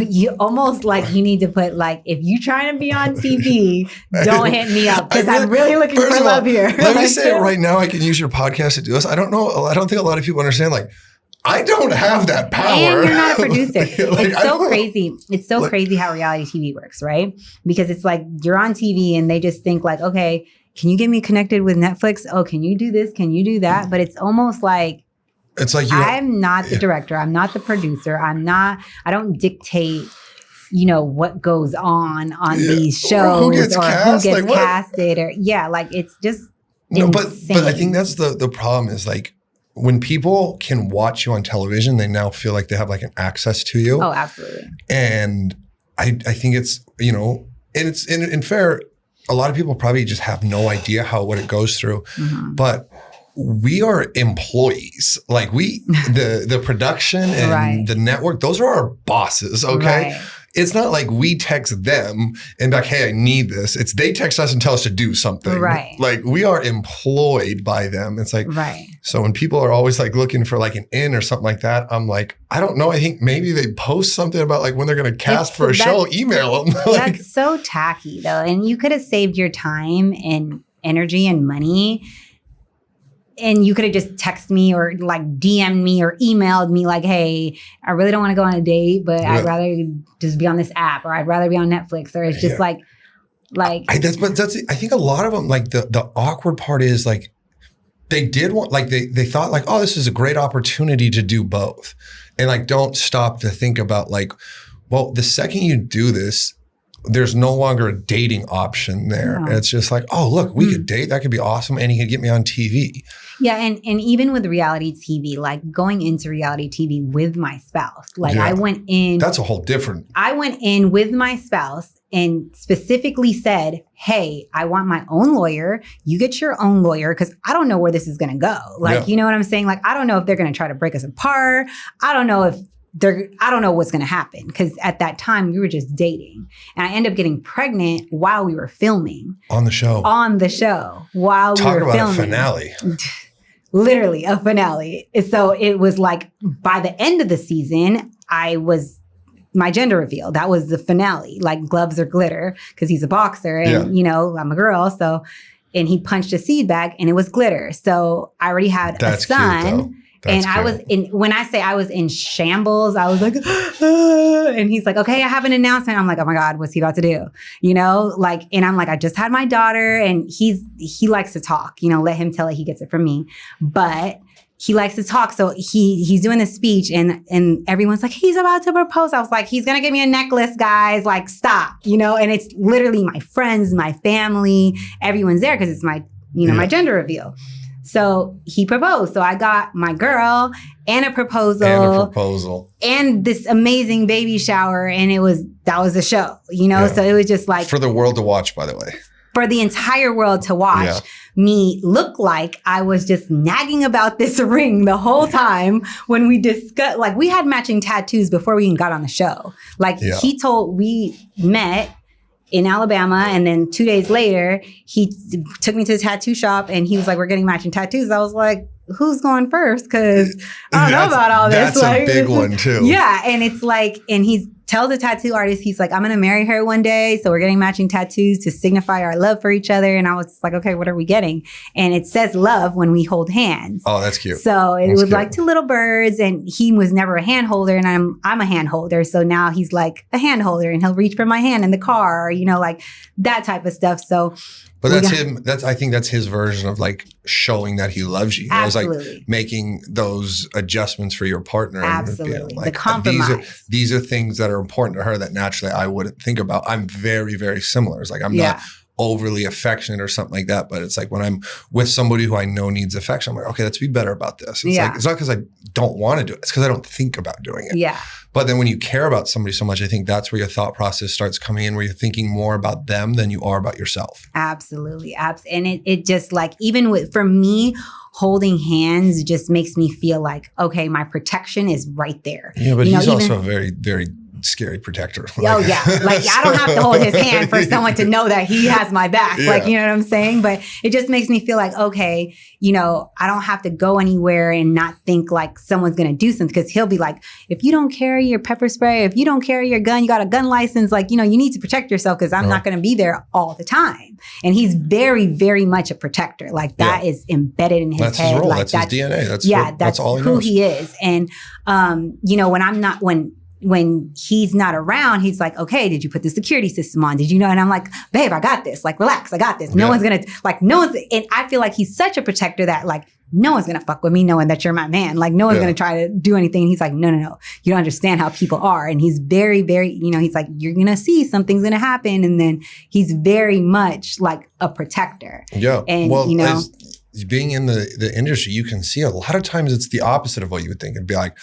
you almost like you need to put like, if you trying to be on TV, don't hit me up because I'm really looking for love here. Let me say it right now. I can use your podcast to do this. I don't know. I don't think a lot of people understand. Like, I don't have that power. And you're not a producer. It's so crazy. It's so crazy how reality TV works, right? Because it's like you're on TV and they just think like, okay, can you get me connected with Netflix? Oh, can you do this? Can you do that? But it's almost like, it's like I'm not the director. I'm not the producer. I don't dictate, what goes on these shows or who gets casted or like it's just insane. But I think that's the problem is like when people can watch you on television, they now feel like they have like an access to you. Oh, absolutely. And I think it's, and it's in fair, a lot of people probably just have no idea what it goes through. Mm-hmm. But we are employees. Like the production and the network, those are our bosses. Okay. Right. It's not like we text them and be like, hey, I need this. It's they text us and tell us to do something. Right. Like we are employed by them. It's like, so when people are always like looking for like an in or something like that, I'm like, I don't know. I think maybe they post something about like when they're going to cast for a show, email them. Like, that's so tacky though. And you could have saved your time and energy and money. And you could have just texted me or like DM'd me or emailed me like, hey, I really don't want to go on a date, but I'd rather just be on this app or I'd rather be on Netflix. Or it's just I think a lot of them, like the awkward part is like, they did want, like they thought like, oh, this is a great opportunity to do both. And like, don't stop to think about like, well, the second you do this, there's no longer a dating option there. No. It's just like, oh, look, we could date. That could be awesome. And he could get me on TV. Yeah. And even with reality TV, like going into reality TV with my spouse, like I went in. That's a whole different. I went in with my spouse and specifically said, hey, I want my own lawyer. You get your own lawyer because I don't know where this is going to go. Like, you know what I'm saying? Like, I don't know if they're going to try to break us apart. I don't know if I don't know what's going to happen because at that time we were just dating and I ended up getting pregnant while we were filming. On the show while we were filming. Talk about a finale. Literally a finale. So it was like by the end of the season, my gender reveal. That was the finale, like gloves or glitter because he's a boxer and, I'm a girl. So, and he punched a seed bag and it was glitter. So I already had a son. Cute, though. That's and when I say I was in shambles, I was like, and he's like, okay, I have an announcement. I'm like, oh my God, what's he about to do? And I'm like, I just had my daughter and he likes to talk, let him tell it. He gets it from me. But he likes to talk. So he's doing this speech and everyone's like, he's about to propose. I was like, he's going to give me a necklace, guys. Like, stop, and it's literally my friends, my family, everyone's there because it's my, my gender reveal. So he proposed. So I got my girl and a proposal. And this amazing baby shower. And that was the show, So it was just like. For the world to watch, by the way. For the entire world to watch me look like I was just nagging about this ring the whole time when we discussed, like we had matching tattoos before we even got on the show. Like we met in Alabama and then 2 days later, he took me to the tattoo shop and he was like, we're getting matching tattoos. I was like, who's going first? Because I don't know about all this. That's a big one too. Yeah. And it's like, and he tells the tattoo artist, he's like, I'm going to marry her one day. So we're getting matching tattoos to signify our love for each other. And I was like, okay, what are we getting? And it says love when we hold hands. Oh, that's cute. So it was like two little birds and he was never a hand holder and I'm a hand holder. So now he's like a hand holder and he'll reach for my hand in the car, like that type of stuff. So but that's him. I think that's his version of like showing that he loves you. Absolutely. It's like making those adjuststants for your partner. Absolutely. And like, the compromise. These are things that are important to her that naturally I wouldn't think about. I'm very, very similar. It's like I'm not overly affectionate or something like that. But it's like when I'm with somebody who I know needs affection, I'm like, okay, let's be better about this. It's like, it's not because I don't want to do it. It's because I don't think about doing it. Yeah. But then when you care about somebody so much, I think that's where your thought process starts coming in, where you're thinking more about them than you are about yourself. Absolutely. And it just like, even for me, holding hands just makes me feel like, okay, my protection is right there. Yeah, but he's also a very, very scary protector. Oh yeah. Like I don't have to hold his hand for someone to know that he has my back. Yeah. Like, you know what I'm saying? But it just makes me feel like, okay, I don't have to go anywhere and not think like someone's going to do something, because he'll be like, if you don't carry your pepper spray, if you don't carry your gun, you got a gun license, like, you need to protect yourself because I'm not going to be there all the time. And he's very, very much a protector. Like that is embedded in his that's head. His role. Like that's his DNA. That's all who he is. And, when he's not around, he's like, okay, did you put the security system on? Did you know? And I'm like, babe, I got this. Like, relax, I got this. No one's going to, and I feel like he's such a protector that like, no one's going to fuck with me knowing that you're my man. Like, no one's going to try to do anything. And he's like, no. You don't understand how people are. And he's very, very, he's like, you're going to see something's going to happen. And then he's very much like a protector. Yeah. And, being in the industry, you can see a lot of times it's the opposite of what you would think. It'd be like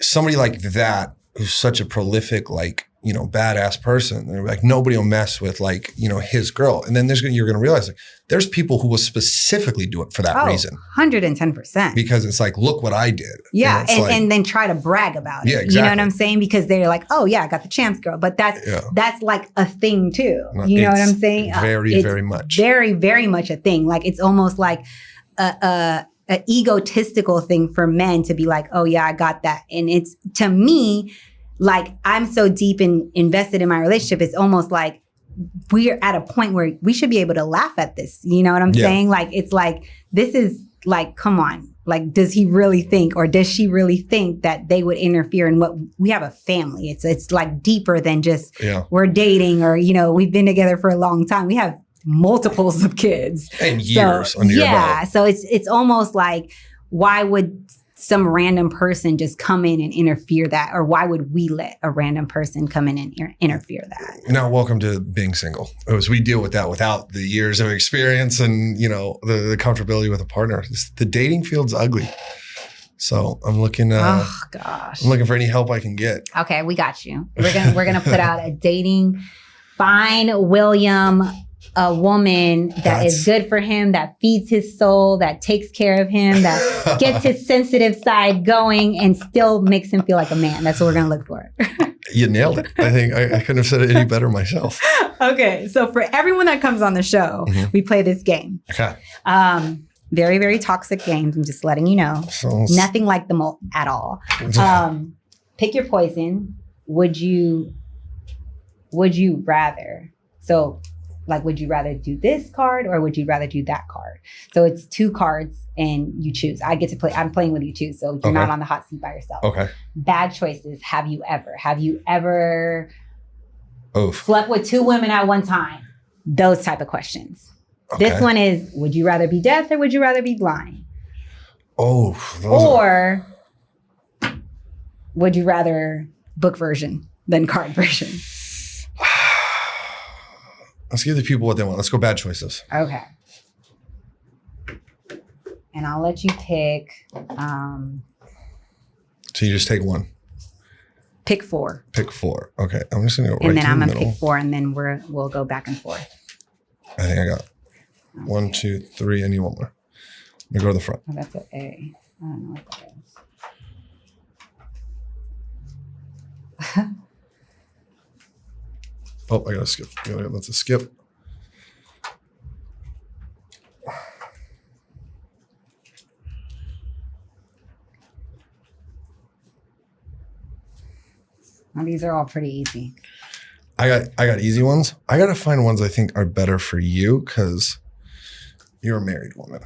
somebody like that who's such a prolific, like, badass person. And like nobody will mess with like, his girl. And then you're going to realize like there's people who will specifically do it for that reason. 110%. Because it's like, look what I did. Yeah. And then try to brag about it. Yeah, exactly. You know what I'm saying? Because they're like, oh yeah, I got the champs girl. But that's like a thing too. You know what I'm saying? Very, very much. Very, very much a thing. Like it's almost like a egotistical thing for men to be like, oh yeah, I got that. And it's, to me, like I'm so deep invested in my relationship, it's almost like we're at a point where we should be able to laugh at this. You know what I'm saying? Like, it's like, this is like, come on. Like, does he really think, or does she really think that they would interfere in what we have a family? It's like deeper than just we're dating or, we've been together for a long time. We have multiples of kids. And years under your belt. So it's almost like, why would some random person just come in and interfere that? Or why would we let a random person come in and interfere that? Now, welcome to being single. As we deal with that without the years of experience and, the comfortability with a partner. The dating field's ugly. So I'm looking, I'm looking for any help I can get. Okay, we got you. We're gonna put out a dating, find William a woman that is good for him, that feeds his soul, that takes care of him, that gets his sensitive side going and still makes him feel like a man. That's what we're going to look for. You nailed it. I think I couldn't have said it any better myself. Okay. So for everyone that comes on the show, we play this game. Okay. Very, very toxic games. I'm just letting you know. Nothing like them at all. Pick your poison. Would you rather? So, like, would you rather do this card or would you rather do that card? So it's 2 cards and you choose. I get to play. I'm playing with you too. So you're not on the hot seat by yourself. Okay. Bad choices. Have you ever slept with 2 women at one time? Those type of questions. Okay. This one is, would you rather be deaf or would you rather be blind? Oh. Or would you rather book version than card version? Let's give the people what they want. Let's go bad choices. Okay. And I'll let you pick. So you just take one. Pick 4. Pick 4. Okay. I'm just going to go right and then to I'm the going to middle. pick 4 and then we'll go back and forth. I think I got 1, 2, 3. I need one more. Let me go to the front. Oh, that's an A. I don't know what that is. Oh, I got to skip. That's a skip. Well, these are all pretty easy. I got easy ones. I got to find ones I think are better for you because you're a married woman.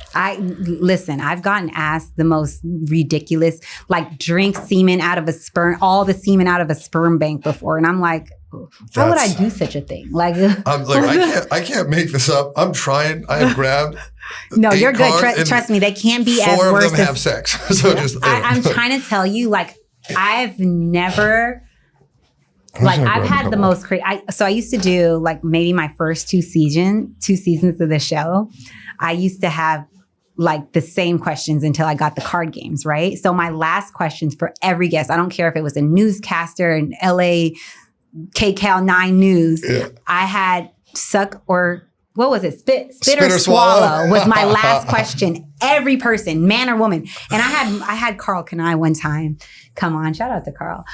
Listen, I've gotten asked the most ridiculous, like drink semen out of a sperm, all the semen out of a sperm bank before. And I'm like, how would I do such a thing? Like, I'm like, I can't make this up. I'm trying. I have grabbed. No, you're good. Trust me, they can't be as worse. 4 of them have sex. So just. I'm trying to tell you, like, I've never. Like I've had the most crazy. So I used to do like maybe my first 2 seasons of the show. I used to have like the same questions until I got the card games, right? So my last questions for every guest, I don't care if it was a newscaster in LA, KCAL 9 News, I had suck or what was it? Spit or swallow was my last question. Every person, man or woman. And I had Carl Kanai one time. Come on, shout out to Carl.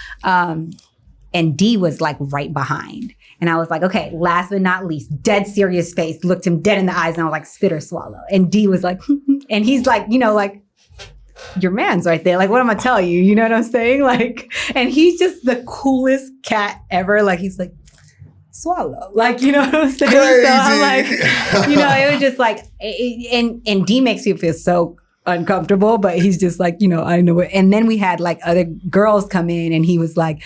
And D was like right behind. And I was like, okay, last but not least, dead serious face, looked him dead in the eyes and I was like, spit or swallow. And D was like, and he's like, you know, like, your man's right there. Like, what am I telling you? You know what I'm saying? Like, and he's just the coolest cat ever. Like, he's like, swallow. Like, you know what I'm saying? Crazy. So I'm like, you know, it was just like, and D makes me feel so uncomfortable, but he's just like, you know, I know it. And then we had like other girls come in and he was like,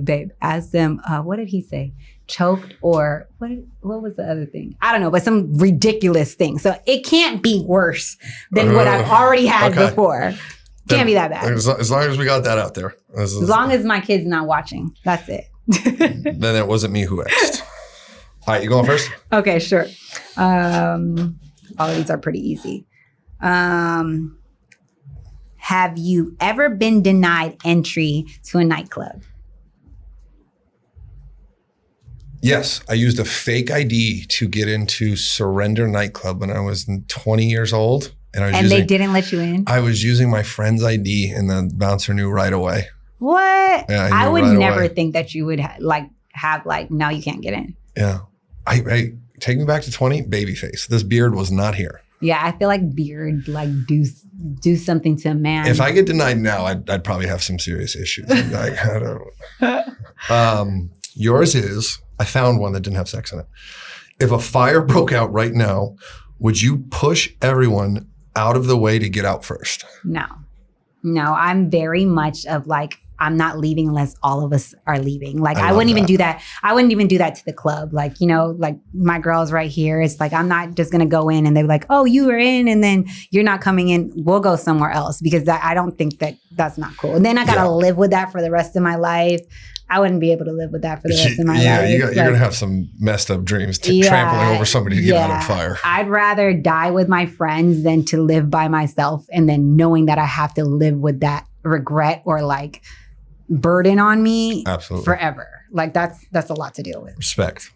babe, ask them, what did he say? Choked or what was the other thing? I don't know, but some ridiculous thing. So it can't be worse than what I've already had before. Can't be that bad. As long as we got that out there. As long as my kid's not watching. That's it. Then it wasn't me who asked. All right, you going first? Okay, sure. All of these are pretty easy. Have you ever been denied entry to a nightclub? Yes, I used a fake ID to get into Surrender nightclub when I was 20 years old. And they didn't let you in? I was using my friend's ID and the bouncer knew right away. What? Yeah, I would right never away. think that you would have no, you can't get in. Yeah. I take me back to 20, baby face. This beard was not here. Yeah, I feel like beard do something to a man. If I get denied now, I'd probably have some serious issues. Like, I don't know. Yours is, I found one that didn't have sex in it. If a fire broke out right now, would you push everyone out of the way to get out first? No, I'm very much of like, I'm not leaving unless all of us are leaving. Like, I wouldn't even do that. I wouldn't even do that to the club. Like, you know, like my girl's right here. It's like, I'm not just going to go in and they're like, oh, you were in and then you're not coming in. We'll go somewhere else because I don't think that's not cool. And then I got to live with that for the rest of my life. I wouldn't be able to live with that for the rest of my life. You're going to have some messed up dreams trampling over somebody to get out of fire. I'd rather die with my friends than to live by myself and then knowing that I have to live with that regret or like burden on me forever. Like that's a lot to deal with. Respect.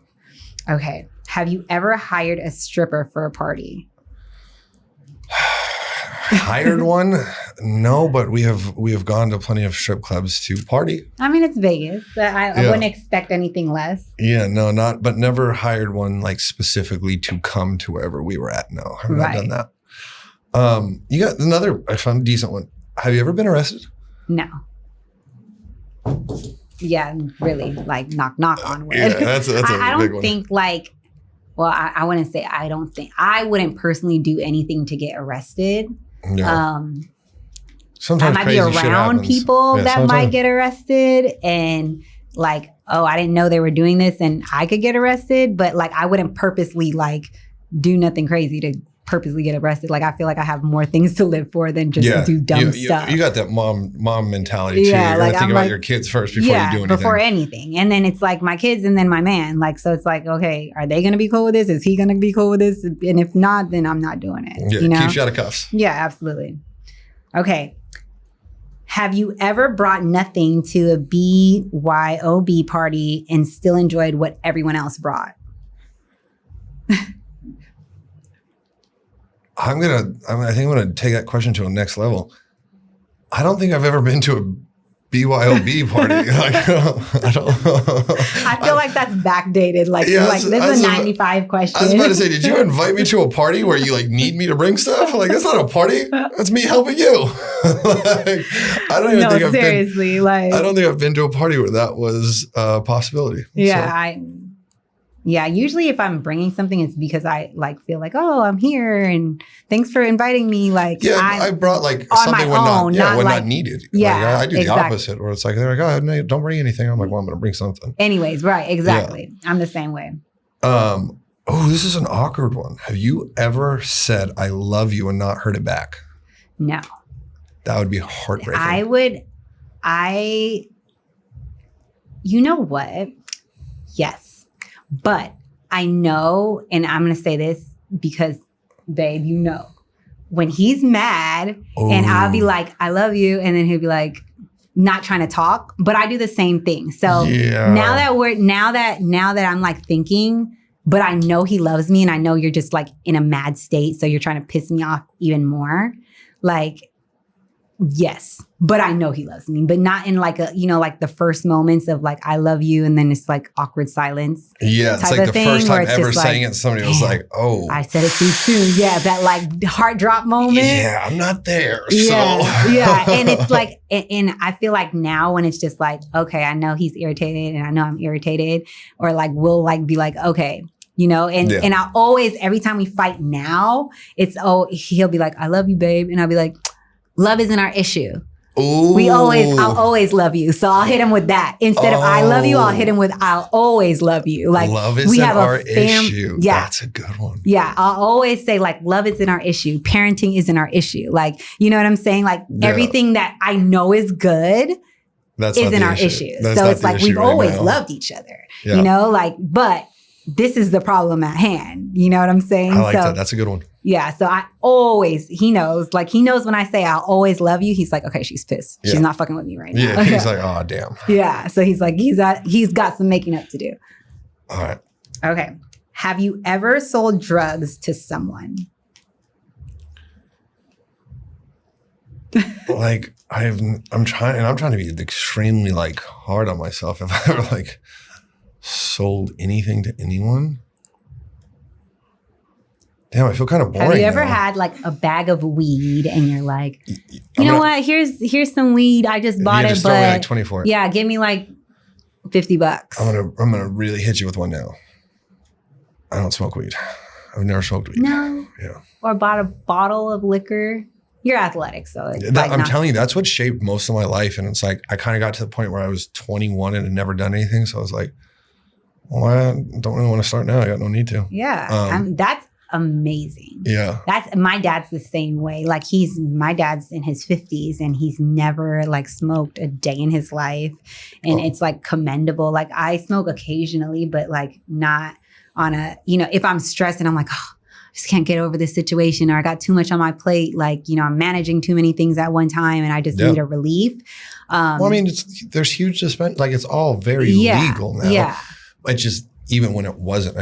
Okay. Have you ever hired a stripper for a party? Hired one? No, but we have gone to plenty of strip clubs to party. I mean, it's Vegas, but I wouldn't expect anything less. Yeah, no, but never hired one like specifically to come to wherever we were at. No, I've not done that. You got another, I found a decent one. Have you ever been arrested? No. Yeah, really, like knock on wood. Yeah, that's a big one. I don't think like, well, I wouldn't say I don't think, I wouldn't personally do anything to get arrested. Yeah. Sometimes I might be around people that might get arrested and like, oh, I didn't know they were doing this and I could get arrested, but like I wouldn't purposely like do nothing crazy to purposely get arrested. Like, I feel like I have more things to live for than just do dumb stuff. You got that mom mentality too. You're gonna think about your kids first before you do anything. Before anything. And then it's like my kids and then my man. Like, so it's like, okay, are they gonna be cool with this? Is he gonna be cool with this? And if not, then I'm not doing it. Yeah, you know? Keeps you out of cuffs. Yeah, absolutely. Okay. Have you ever brought nothing to a BYOB party and still enjoyed what everyone else brought? I think I'm gonna take that question to a next level. I don't think I've ever been to a BYOB party. I feel like that's backdated. This is a 95 question. I was about to say, did you invite me to a party where you need me to bring stuff? Like, that's not a party. That's me helping you. I don't think I've been to a party where that was a possibility. Yeah, usually if I'm bringing something, it's because I feel like, oh, I'm here and thanks for inviting me. I brought something when not needed. Yeah, I do the opposite where it's like, they're like, oh, no, don't bring anything. I'm like, well, I'm going to bring something. Anyways, right, exactly. Yeah. I'm the same way. This is an awkward one. Have you ever said, I love you and not heard it back? No. That would be heartbreaking. You know what? Yes. But I know, and I'm going to say this because, babe, you know, when he's mad and I'll be like, I love you. And then he'll be like, not trying to talk, but I do the same thing. So now that I'm thinking, but I know he loves me and I know you're just in a mad state. So you're trying to piss me off even more. Yes, but I know he loves me, but not in the first moments of I love you. And then it's awkward silence. Yeah. It's the first time ever saying it. Somebody was like, oh, I said it too soon. Yeah. That heart drop moment. Yeah. I'm not there. Yeah. So. Yeah. And it's and I feel like now when it's just okay, I know he's irritated and I know I'm irritated, or we'll be okay. And I always, every time we fight now, he'll be like, I love you, babe. And I'll be like, love isn't our issue. Ooh. I'll always love you. So I'll hit him with that. Instead of I love you, I'll hit him with I'll always love you. Love isn't our issue. Yeah. That's a good one. Yeah. I'll always say love isn't our issue. Parenting isn't our issue. You know what I'm saying? Everything that I know is good isn't our issue. So it's we've always loved each other, but this is the problem at hand. You know what I'm saying? I like that. That's a good one. Yeah. So he knows when I say I'll always love you, he's like, okay, she's pissed. Yeah. She's not fucking with me right now. Yeah. He's like, oh, damn. Yeah. So he's like, he's got some making up to do. All right. Okay. Have you ever sold drugs to someone? I'm trying to be extremely hard on myself. If I ever sold anything to anyone. Damn, I feel kind of boring. Have you ever had a bag of weed and you're like, you know what? Here's some weed. I just bought it, but me 24. Yeah, give me $50. I'm gonna really hit you with one now. I don't smoke weed. I've never smoked weed. No. Yeah. Or bought a bottle of liquor. You're athletic, so I'm telling you, that's what shaped most of my life. And it's I kind of got to the point where I was 21 and had never done anything. So I was like, well, I don't really want to start now. I got no need to. Yeah, that's amazing. Yeah. My dad's the same way. My dad's in his 50s and he's never smoked a day in his life. And it's commendable. I smoke occasionally, but not on a, if I'm stressed and I'm I just can't get over this situation, or I got too much on my plate. I'm managing too many things at one time and I just need a relief. There's huge dispense. It's all very legal now. Yeah. I just, even when it wasn't,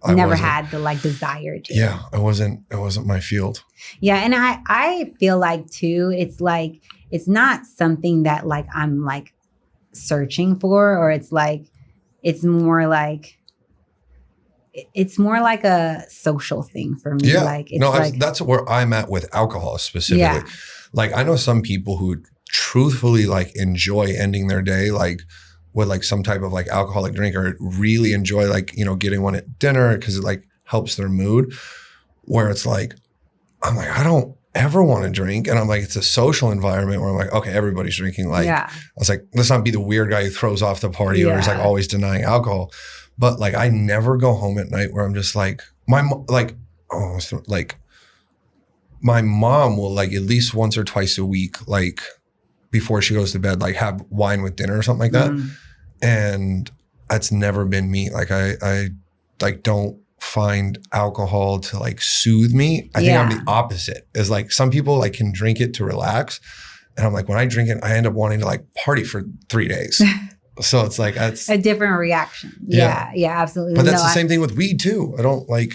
I never had the desire to. Yeah, it wasn't my field. Yeah, and I feel too, it's not something that I'm searching for, or it's more a social thing for me. Yeah, that's where I'm at with alcohol specifically. Yeah. I know some people who truthfully enjoy ending their day with some type of alcoholic drink, or really enjoy getting one at dinner because it helps their mood, where it's I'm I don't ever want to drink, and I'm it's a social environment where I'm okay, everybody's drinking. I was let's not be the weird guy who throws off the party or is always denying alcohol. But I never go home at night where I'm just my my mom will like at least once or twice a week, like before she goes to bed, like have wine with dinner or something like that. And that's never been me. Like I like don't find alcohol to like soothe me. I think I'm the opposite. Is like some people like can drink it to relax. And I'm like, when I drink it, I end up wanting to like party for 3 days. So it's like, that's a different reaction. Yeah, absolutely. But that's the same thing with weed too. I don't like,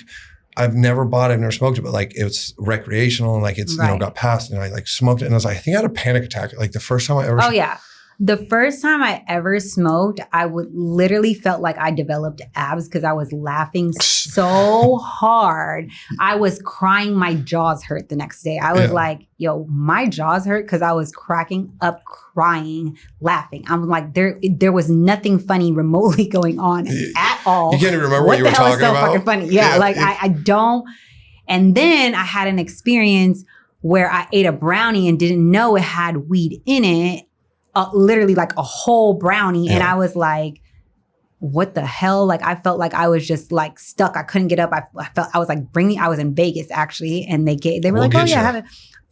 I've never bought it, I've never smoked it, but like it's recreational and like it's, you know, got passed and I like smoked it and I was like, I think I had a panic attack. Like the first time I ever. Oh yeah. The first time I ever smoked, I would literally felt like I developed abs because I was laughing so hard. I was crying. My jaws hurt the next day. I was like, yo, my jaws hurt because I was cracking up, crying, laughing. I'm like, there was nothing funny remotely going on at all. You can't even remember what you were talking about? What the hell is so fucking funny? Yeah, like I don't. And then I had an experience where I ate a brownie and didn't know it had weed in it. Literally like a whole brownie. And I was like, what the hell? Like, I felt like I was just like stuck. I couldn't get up. I was like, I was in Vegas actually. And they were like, oh yeah, have it.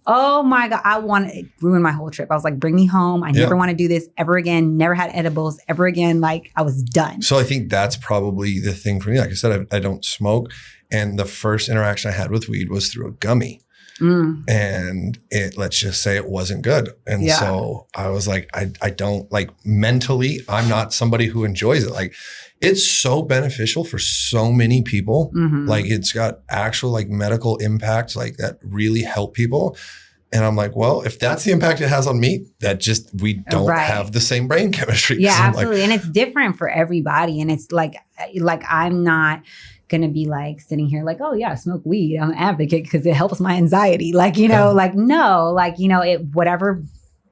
Oh my God. It ruined my whole trip. I was like, bring me home. I never want to do this ever again. Never had edibles ever again. Like I was done. So I think that's probably the thing for me. Like I said, I don't smoke. And the first interaction I had with weed was through a gummy. And let's just say it wasn't good. And so I was like, I don't like mentally, I'm not somebody who enjoys it. Like it's so beneficial for so many people. Like it's got actual like medical impacts like that really help people. And I'm like, well, if that's the impact it has on me, we don't have the same brain chemistry. Yeah, absolutely. Like, and it's different for everybody. And it's like I'm not gonna be like sitting here like, oh yeah, I smoke weed. I'm an advocate because it helps my anxiety. Like, you know, like no, like, you know, whatever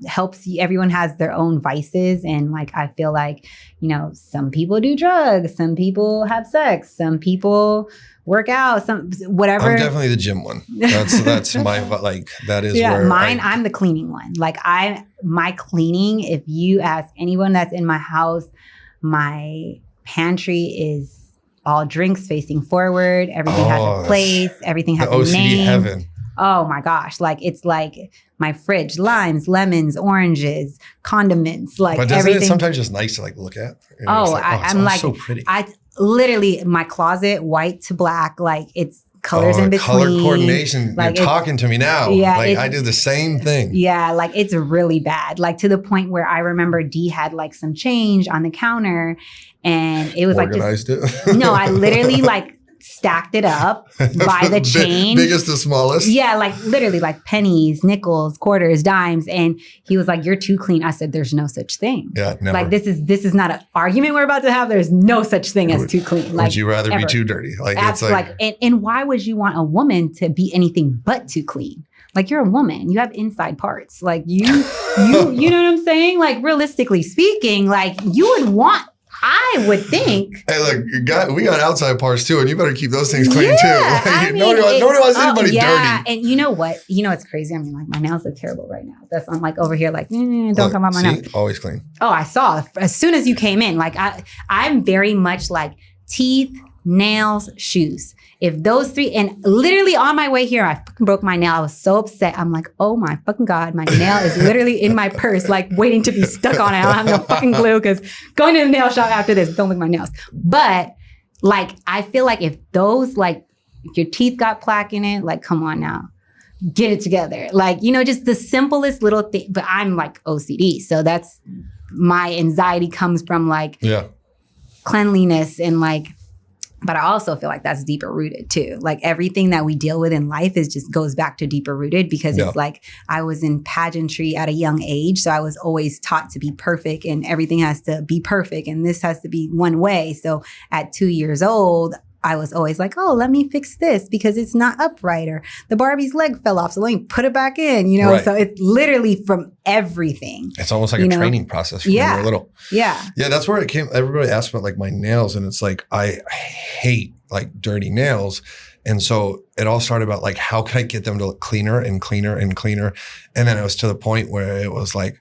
helps you. Everyone has their own vices. And like, I feel like, you know, some people do drugs, some people have sex, some people work out, whatever. I'm definitely the gym one. That's my, like, that is where I'm the cleaning one. Like my cleaning, if you ask anyone that's in my house, my pantry is all drinks facing forward. Everything has a place. Everything has a OCD name. Heaven. Oh my gosh. Like it's like my fridge, limes, lemons, oranges, condiments, like but doesn't everything. It sometimes just nice to like look at? And I'm like, so pretty. I literally, my closet, white to black, like it's colors in between. Color coordination. Like you're talking to me now. Yeah, like I do the same thing. Yeah. Like it's really bad. Like to the point where I remember D had like some change on the counter and it was organized like, it. No, I literally like stacked it up by the change. Biggest to smallest. Yeah, like literally like pennies, nickels, quarters, dimes. And he was like, you're too clean. I said, there's no such thing. Yeah, never. Like this is not an argument we're about to have. There's no such thing as too clean. Like, would you rather be too dirty? Like it's like and why would you want a woman to be anything but too clean? Like you're a woman, you have inside parts. Like you know what I'm saying? Like realistically speaking, like you would want, I would think. Hey, look, we got outside parts too, and you better keep those things clean too. Like, I mean, nobody wants anybody dirty. And you know what? You know it's crazy. I mean, like my nails look terrible right now. I'm like over here, like don't talk about my nails. Always clean. Oh, I saw as soon as you came in. Like I'm very much like teeth, nails, shoes. If those three, and literally on my way here, I fucking broke my nail. I was so upset. I'm like, oh my fucking God, my nail is literally in my purse, like waiting to be stuck on it. I don't have no fucking glue because going to the nail shop after this, don't lick my nails. But like, I feel like if those, like, if your teeth got plaque in it, like, come on now, get it together. Like, you know, just the simplest little thing. But I'm like OCD. So that's my anxiety comes from like cleanliness and like, but I also feel like that's deeper rooted too. Like everything that we deal with in life goes back to deeper rooted because it's like I was in pageantry at a young age. So I was always taught to be perfect and everything has to be perfect and this has to be one way. So at 2 years old, I was always like, oh, let me fix this because it's not upright or the Barbie's leg fell off. So let me put it back in, you know? Right. So it's literally from everything. It's almost like a training process when you're little. Yeah. Yeah, that's where it came. Everybody asked about like my nails and it's like, I hate like dirty nails. And so it all started about like, how can I get them to look cleaner and cleaner and cleaner? And then it was to the point where it was like,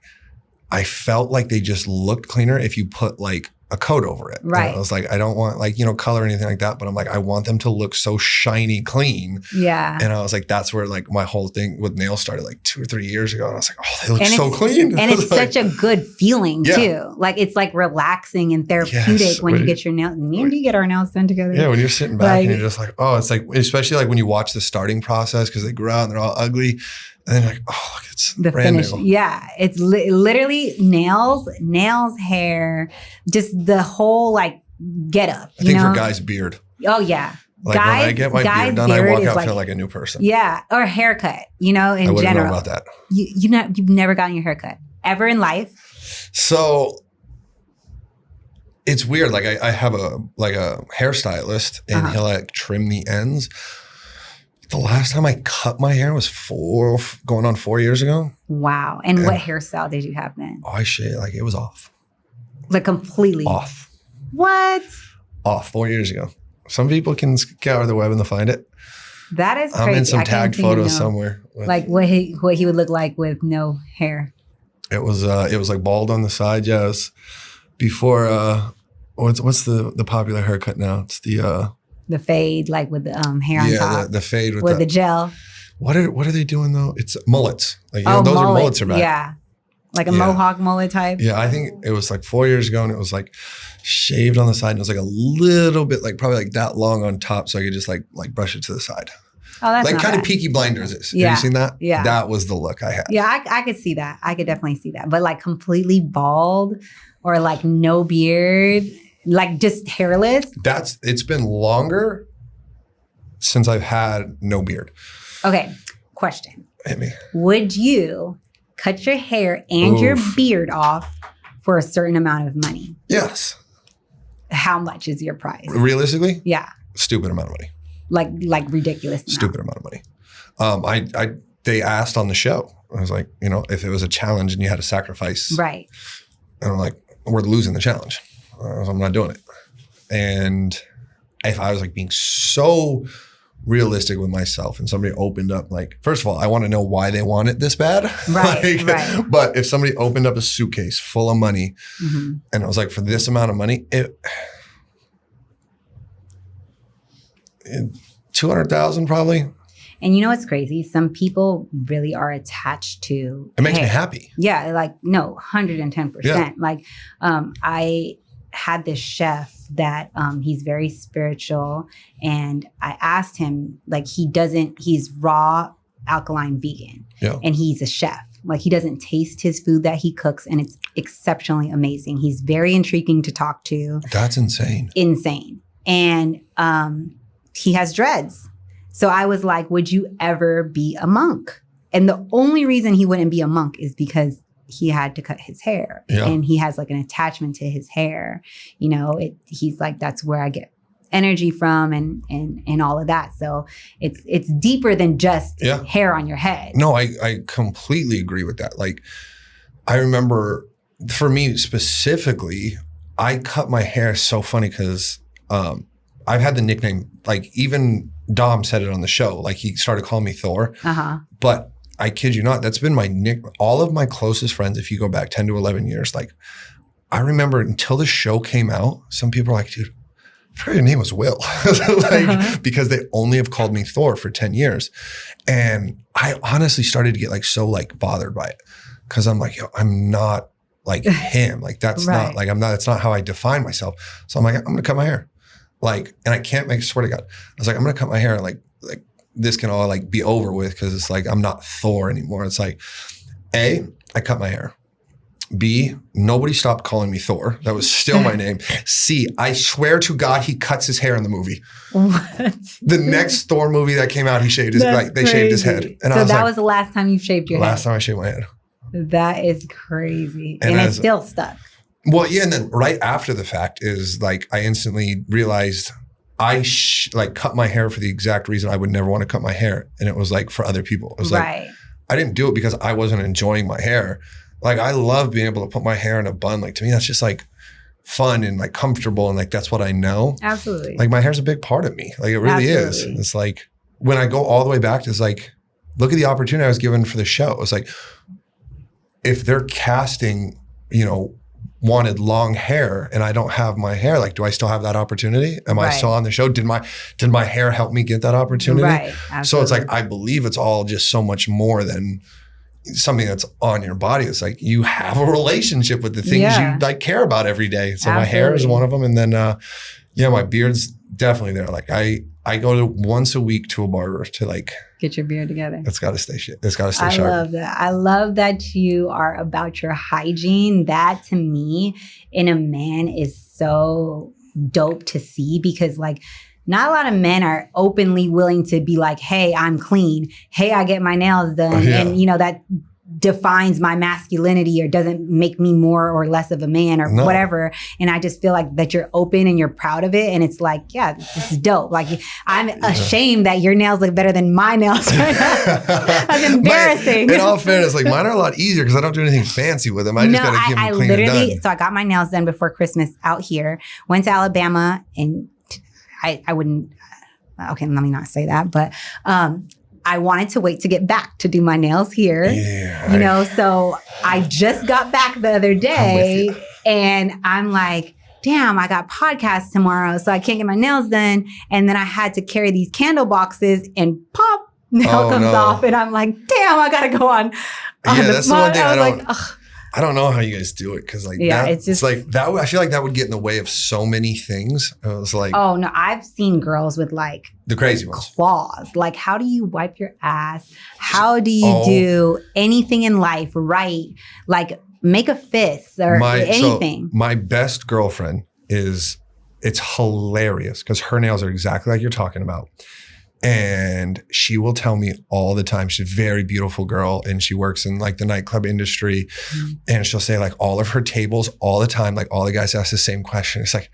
I felt like they just looked cleaner if you put like a coat over it. Right. And I was like, I don't want like, color or anything like that, but I'm like, I want them to look so shiny clean. Yeah. And I was like, that's where like my whole thing with nails started like 2 or 3 years ago. And I was like, oh, they look so clean. And it's like, such a good feeling too. Like it's like relaxing and therapeutic when you get your nails. Me and you get our nails done together. Yeah, when you're sitting back and you're just like, oh, it's like, especially like when you watch the starting process because they grow out and they're all ugly. And then you're like, oh, look, it's the brand finish. new. Yeah, it's literally nails, hair, just the whole like get up. I think for guys, beard. Oh yeah. Like when I get my beard done, I walk out feeling like a new person. Yeah, or a haircut, in I general. wouldn't know about that. You've never gotten your haircut ever in life? So it's weird. Like I have a hairstylist and he'll like trim the ends. The last time I cut my hair was going on 4 years ago. Wow. And what hairstyle did you have then? Oh, I shaved, like it was off. Like completely? Off. What? Off 4 years ago. Some people can scour the web and they'll find it. That is crazy. I'm in some tagged photos somewhere. Like what he would look like with no hair. It was like bald on the side. Yeah, it was before, what's the popular haircut now? It's the fade, like with the hair on top. Yeah, the fade with the gel. What are they doing though? It's mullets. Like those are mullets are back. Yeah, like a mohawk mullet type. Yeah, I think it was like 4 years ago, and it was like shaved on the side, and it was like a little bit, like probably like that long on top, so I could just like brush it to the side. Oh, that's like not kind bad. of Peaky Blinders is. Yeah. Have you seen that? Yeah, that was the look I had. Yeah, I could see that. I could definitely see that. But like completely bald or like no beard, like just hairless. It's been longer since I've had no beard. Okay, question. Hit me. Would you cut your hair and your beard off for a certain amount of money? Yes. How much is your price? Realistically? Yeah. Stupid amount of money. Like ridiculous amount. Stupid amount of money. They asked on the show. I was like, if it was a challenge and you had to sacrifice. Right. And I'm like, we're losing the challenge. I'm not doing it. And if I was like being so realistic with myself and somebody opened up, like, first of all, I want to know why they want it this bad. Right, right. But if somebody opened up a suitcase full of money and it was like, for this amount of money, it 200,000 probably. And you know what's crazy? Some people really are attached to it. Makes me happy. Yeah, like no, 110%. Yeah. Like I had this chef that he's very spiritual, and I asked him, like, he's raw alkaline vegan, and he's a chef. Like, he doesn't taste his food that he cooks, and it's exceptionally amazing. He's very intriguing to talk to. That's insane. And he has dreads. So I was like, would you ever be a monk? And the only reason he wouldn't be a monk is because he had to cut his hair, and he has like an attachment to his hair. He's like, that's where I get energy from, and all of that. So it's deeper than just hair on your head. No, I completely agree with that. Like, I remember for me specifically, I cut my hair so funny because I've had the nickname, like even Dom said it on the show, like he started calling me Thor. But I kid you not, that's been my nick. All of my closest friends, if you go back 10 to 11 years, like I remember until the show came out, some people were like, dude, I forgot your name was Will. Because they only have called me Thor for 10 years. And I honestly started to get like so like bothered by it. Cause I'm like, yo, I'm not like him. Like that's not like, that's not how I define myself. So I'm like, I'm going to cut my hair. Like, and I can't swear to God. I was like, I'm going to cut my hair and like this can all like be over with. Cause it's like, I'm not Thor anymore. It's like, A, I cut my hair. B, nobody stopped calling me Thor. That was still my name. C, I swear to God, he cuts his hair in the movie. What? The next Thor movie that came out, he shaved his, they shaved his head. And so that was the last time you shaved your head? Last time I shaved my head. That is crazy. And it's still stuck. Well, yeah. And then right after the fact is like, I instantly realized I cut my hair for the exact reason I would never want to cut my hair. And it was like for other people. It was like, I didn't do it because I wasn't enjoying my hair. Like I love being able to put my hair in a bun. Like to me, that's just like fun and like comfortable. And like, that's what I know. Absolutely. Like my hair's a big part of me. Like it really is. It's like, when I go all the way back, it's like, look at the opportunity I was given for the show. It's like, if they're casting, wanted long hair and I don't have my hair, like, do I still have that opportunity? Am I still on the show? Did my hair help me get that opportunity? Right. Absolutely. So it's like, I believe it's all just so much more than something that's on your body. It's like you have a relationship with the things you like care about every day. So my hair is one of them. And then, my beard's definitely there. Like I go to once a week to a barber to like get your beard together. It's got to stay sharp. I love that. I love that you are about your hygiene. That to me in a man is so dope to see, because like not a lot of men are openly willing to be like, hey, I'm clean. Hey, I get my nails done. And that defines my masculinity or doesn't make me more or less of a man or whatever. And I just feel like that you're open and you're proud of it. And it's like, yeah, this is dope. Like I'm ashamed that your nails look better than my nails right now. That's embarrassing. In all fairness, like mine are a lot easier because I don't do anything fancy with them. I just got to keep them clean and done. So I got my nails done before Christmas out here, went to Alabama, and I wouldn't, okay, let me not say that, but I wanted to wait to get back to do my nails here. Yeah, so I just got back the other day and I'm like, damn, I got podcasts tomorrow, so I can't get my nails done. And then I had to carry these candle boxes and pop, nail comes off. And I'm like, damn, I got to go on that's the one thing I don't know how you guys do it, because it's like that. I feel like that would get in the way of so many things. I was like, oh no, I've seen girls with like the crazy ones, claws. Like, how do you wipe your ass? How do you do anything in life right? Like, make a fist or anything. So my best girlfriend it's hilarious because her nails are exactly like you're talking about. And she will tell me all the time, she's a very beautiful girl and she works in like the nightclub industry. And she'll say like all of her tables all the time, like all the guys ask the same question. It's like,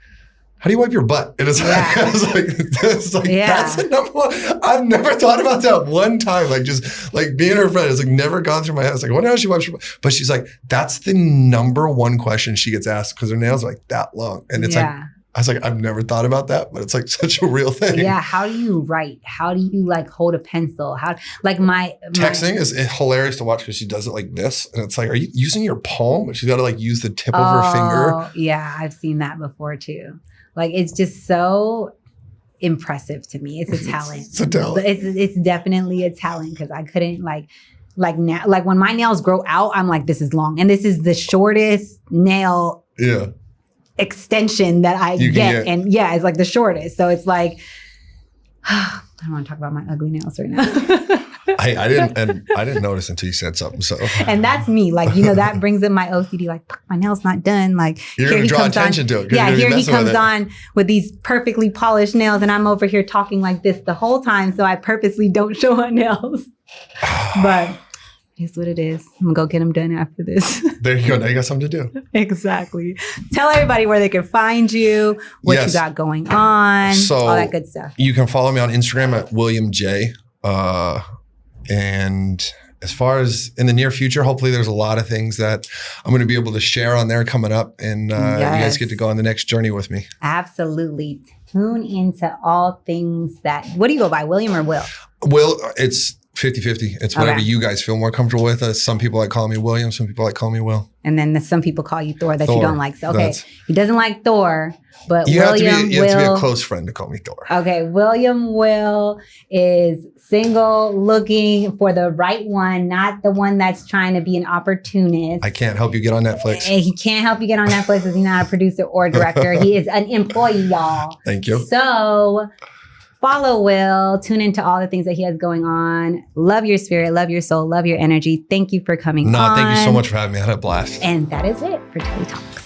how do you wipe your butt? And it's like, that's the number one. I've never thought about that one time. Like just like being her friend, it's like never gone through my head. It's like, I wonder how she wipes her butt. But she's like, that's the number one question she gets asked because her nails are like that long. And it's like, I was like, I've never thought about that, but it's like such a real thing. Yeah. How do you write? How do you like hold a pencil? How like my texting is hilarious to watch because she does it like this. And it's like, are you using your palm? But she's got to like use the tip of her finger. Yeah. I've seen that before too. Like, it's just so impressive to me. It's a talent. It's a talent. It's definitely a talent because I couldn't like now, like when my nails grow out, I'm like, this is long. And this is the shortest nail extension that I get. And it's like the shortest. So it's like, I don't want to talk about my ugly nails right now. I didn't notice until you said something. So, and that's me. Like, that brings in my OCD. Like, my nail's not done. Like, you're going to draw attention to it. Yeah, here he comes on with these perfectly polished nails, and I'm over here talking like this the whole time. So I purposely don't show my nails. But it's what it is. I'm going to go get them done after this. There you go. Now you got something to do. Exactly. Tell everybody where they can find you, what you got going on, all that good stuff. You can follow me on Instagram at William J. And as far as in the near future, hopefully there's a lot of things that I'm going to be able to share on there coming up. And you guys get to go on the next journey with me. Absolutely. Tune into all things that, what do you go by, William or Will? Will, it's 50-50. It's whatever you guys feel more comfortable with. Some people like calling me William. Some people like calling me Will. And then some people call you Thor that you don't like. So, okay, he doesn't like Thor, but you William have to be a close friend to call me Thor. Okay, William Will is single, looking for the right one, not the one that's trying to be an opportunist. I can't help you get on Netflix. And he can't help you get on Netflix because he's not a producer or director. He is an employee, y'all. Thank you. So follow Will, tune into all the things that he has going on. Love your spirit, love your soul, love your energy. Thank you for coming on. Thank you so much for having me. I had a blast. And that is it for Telly Talks.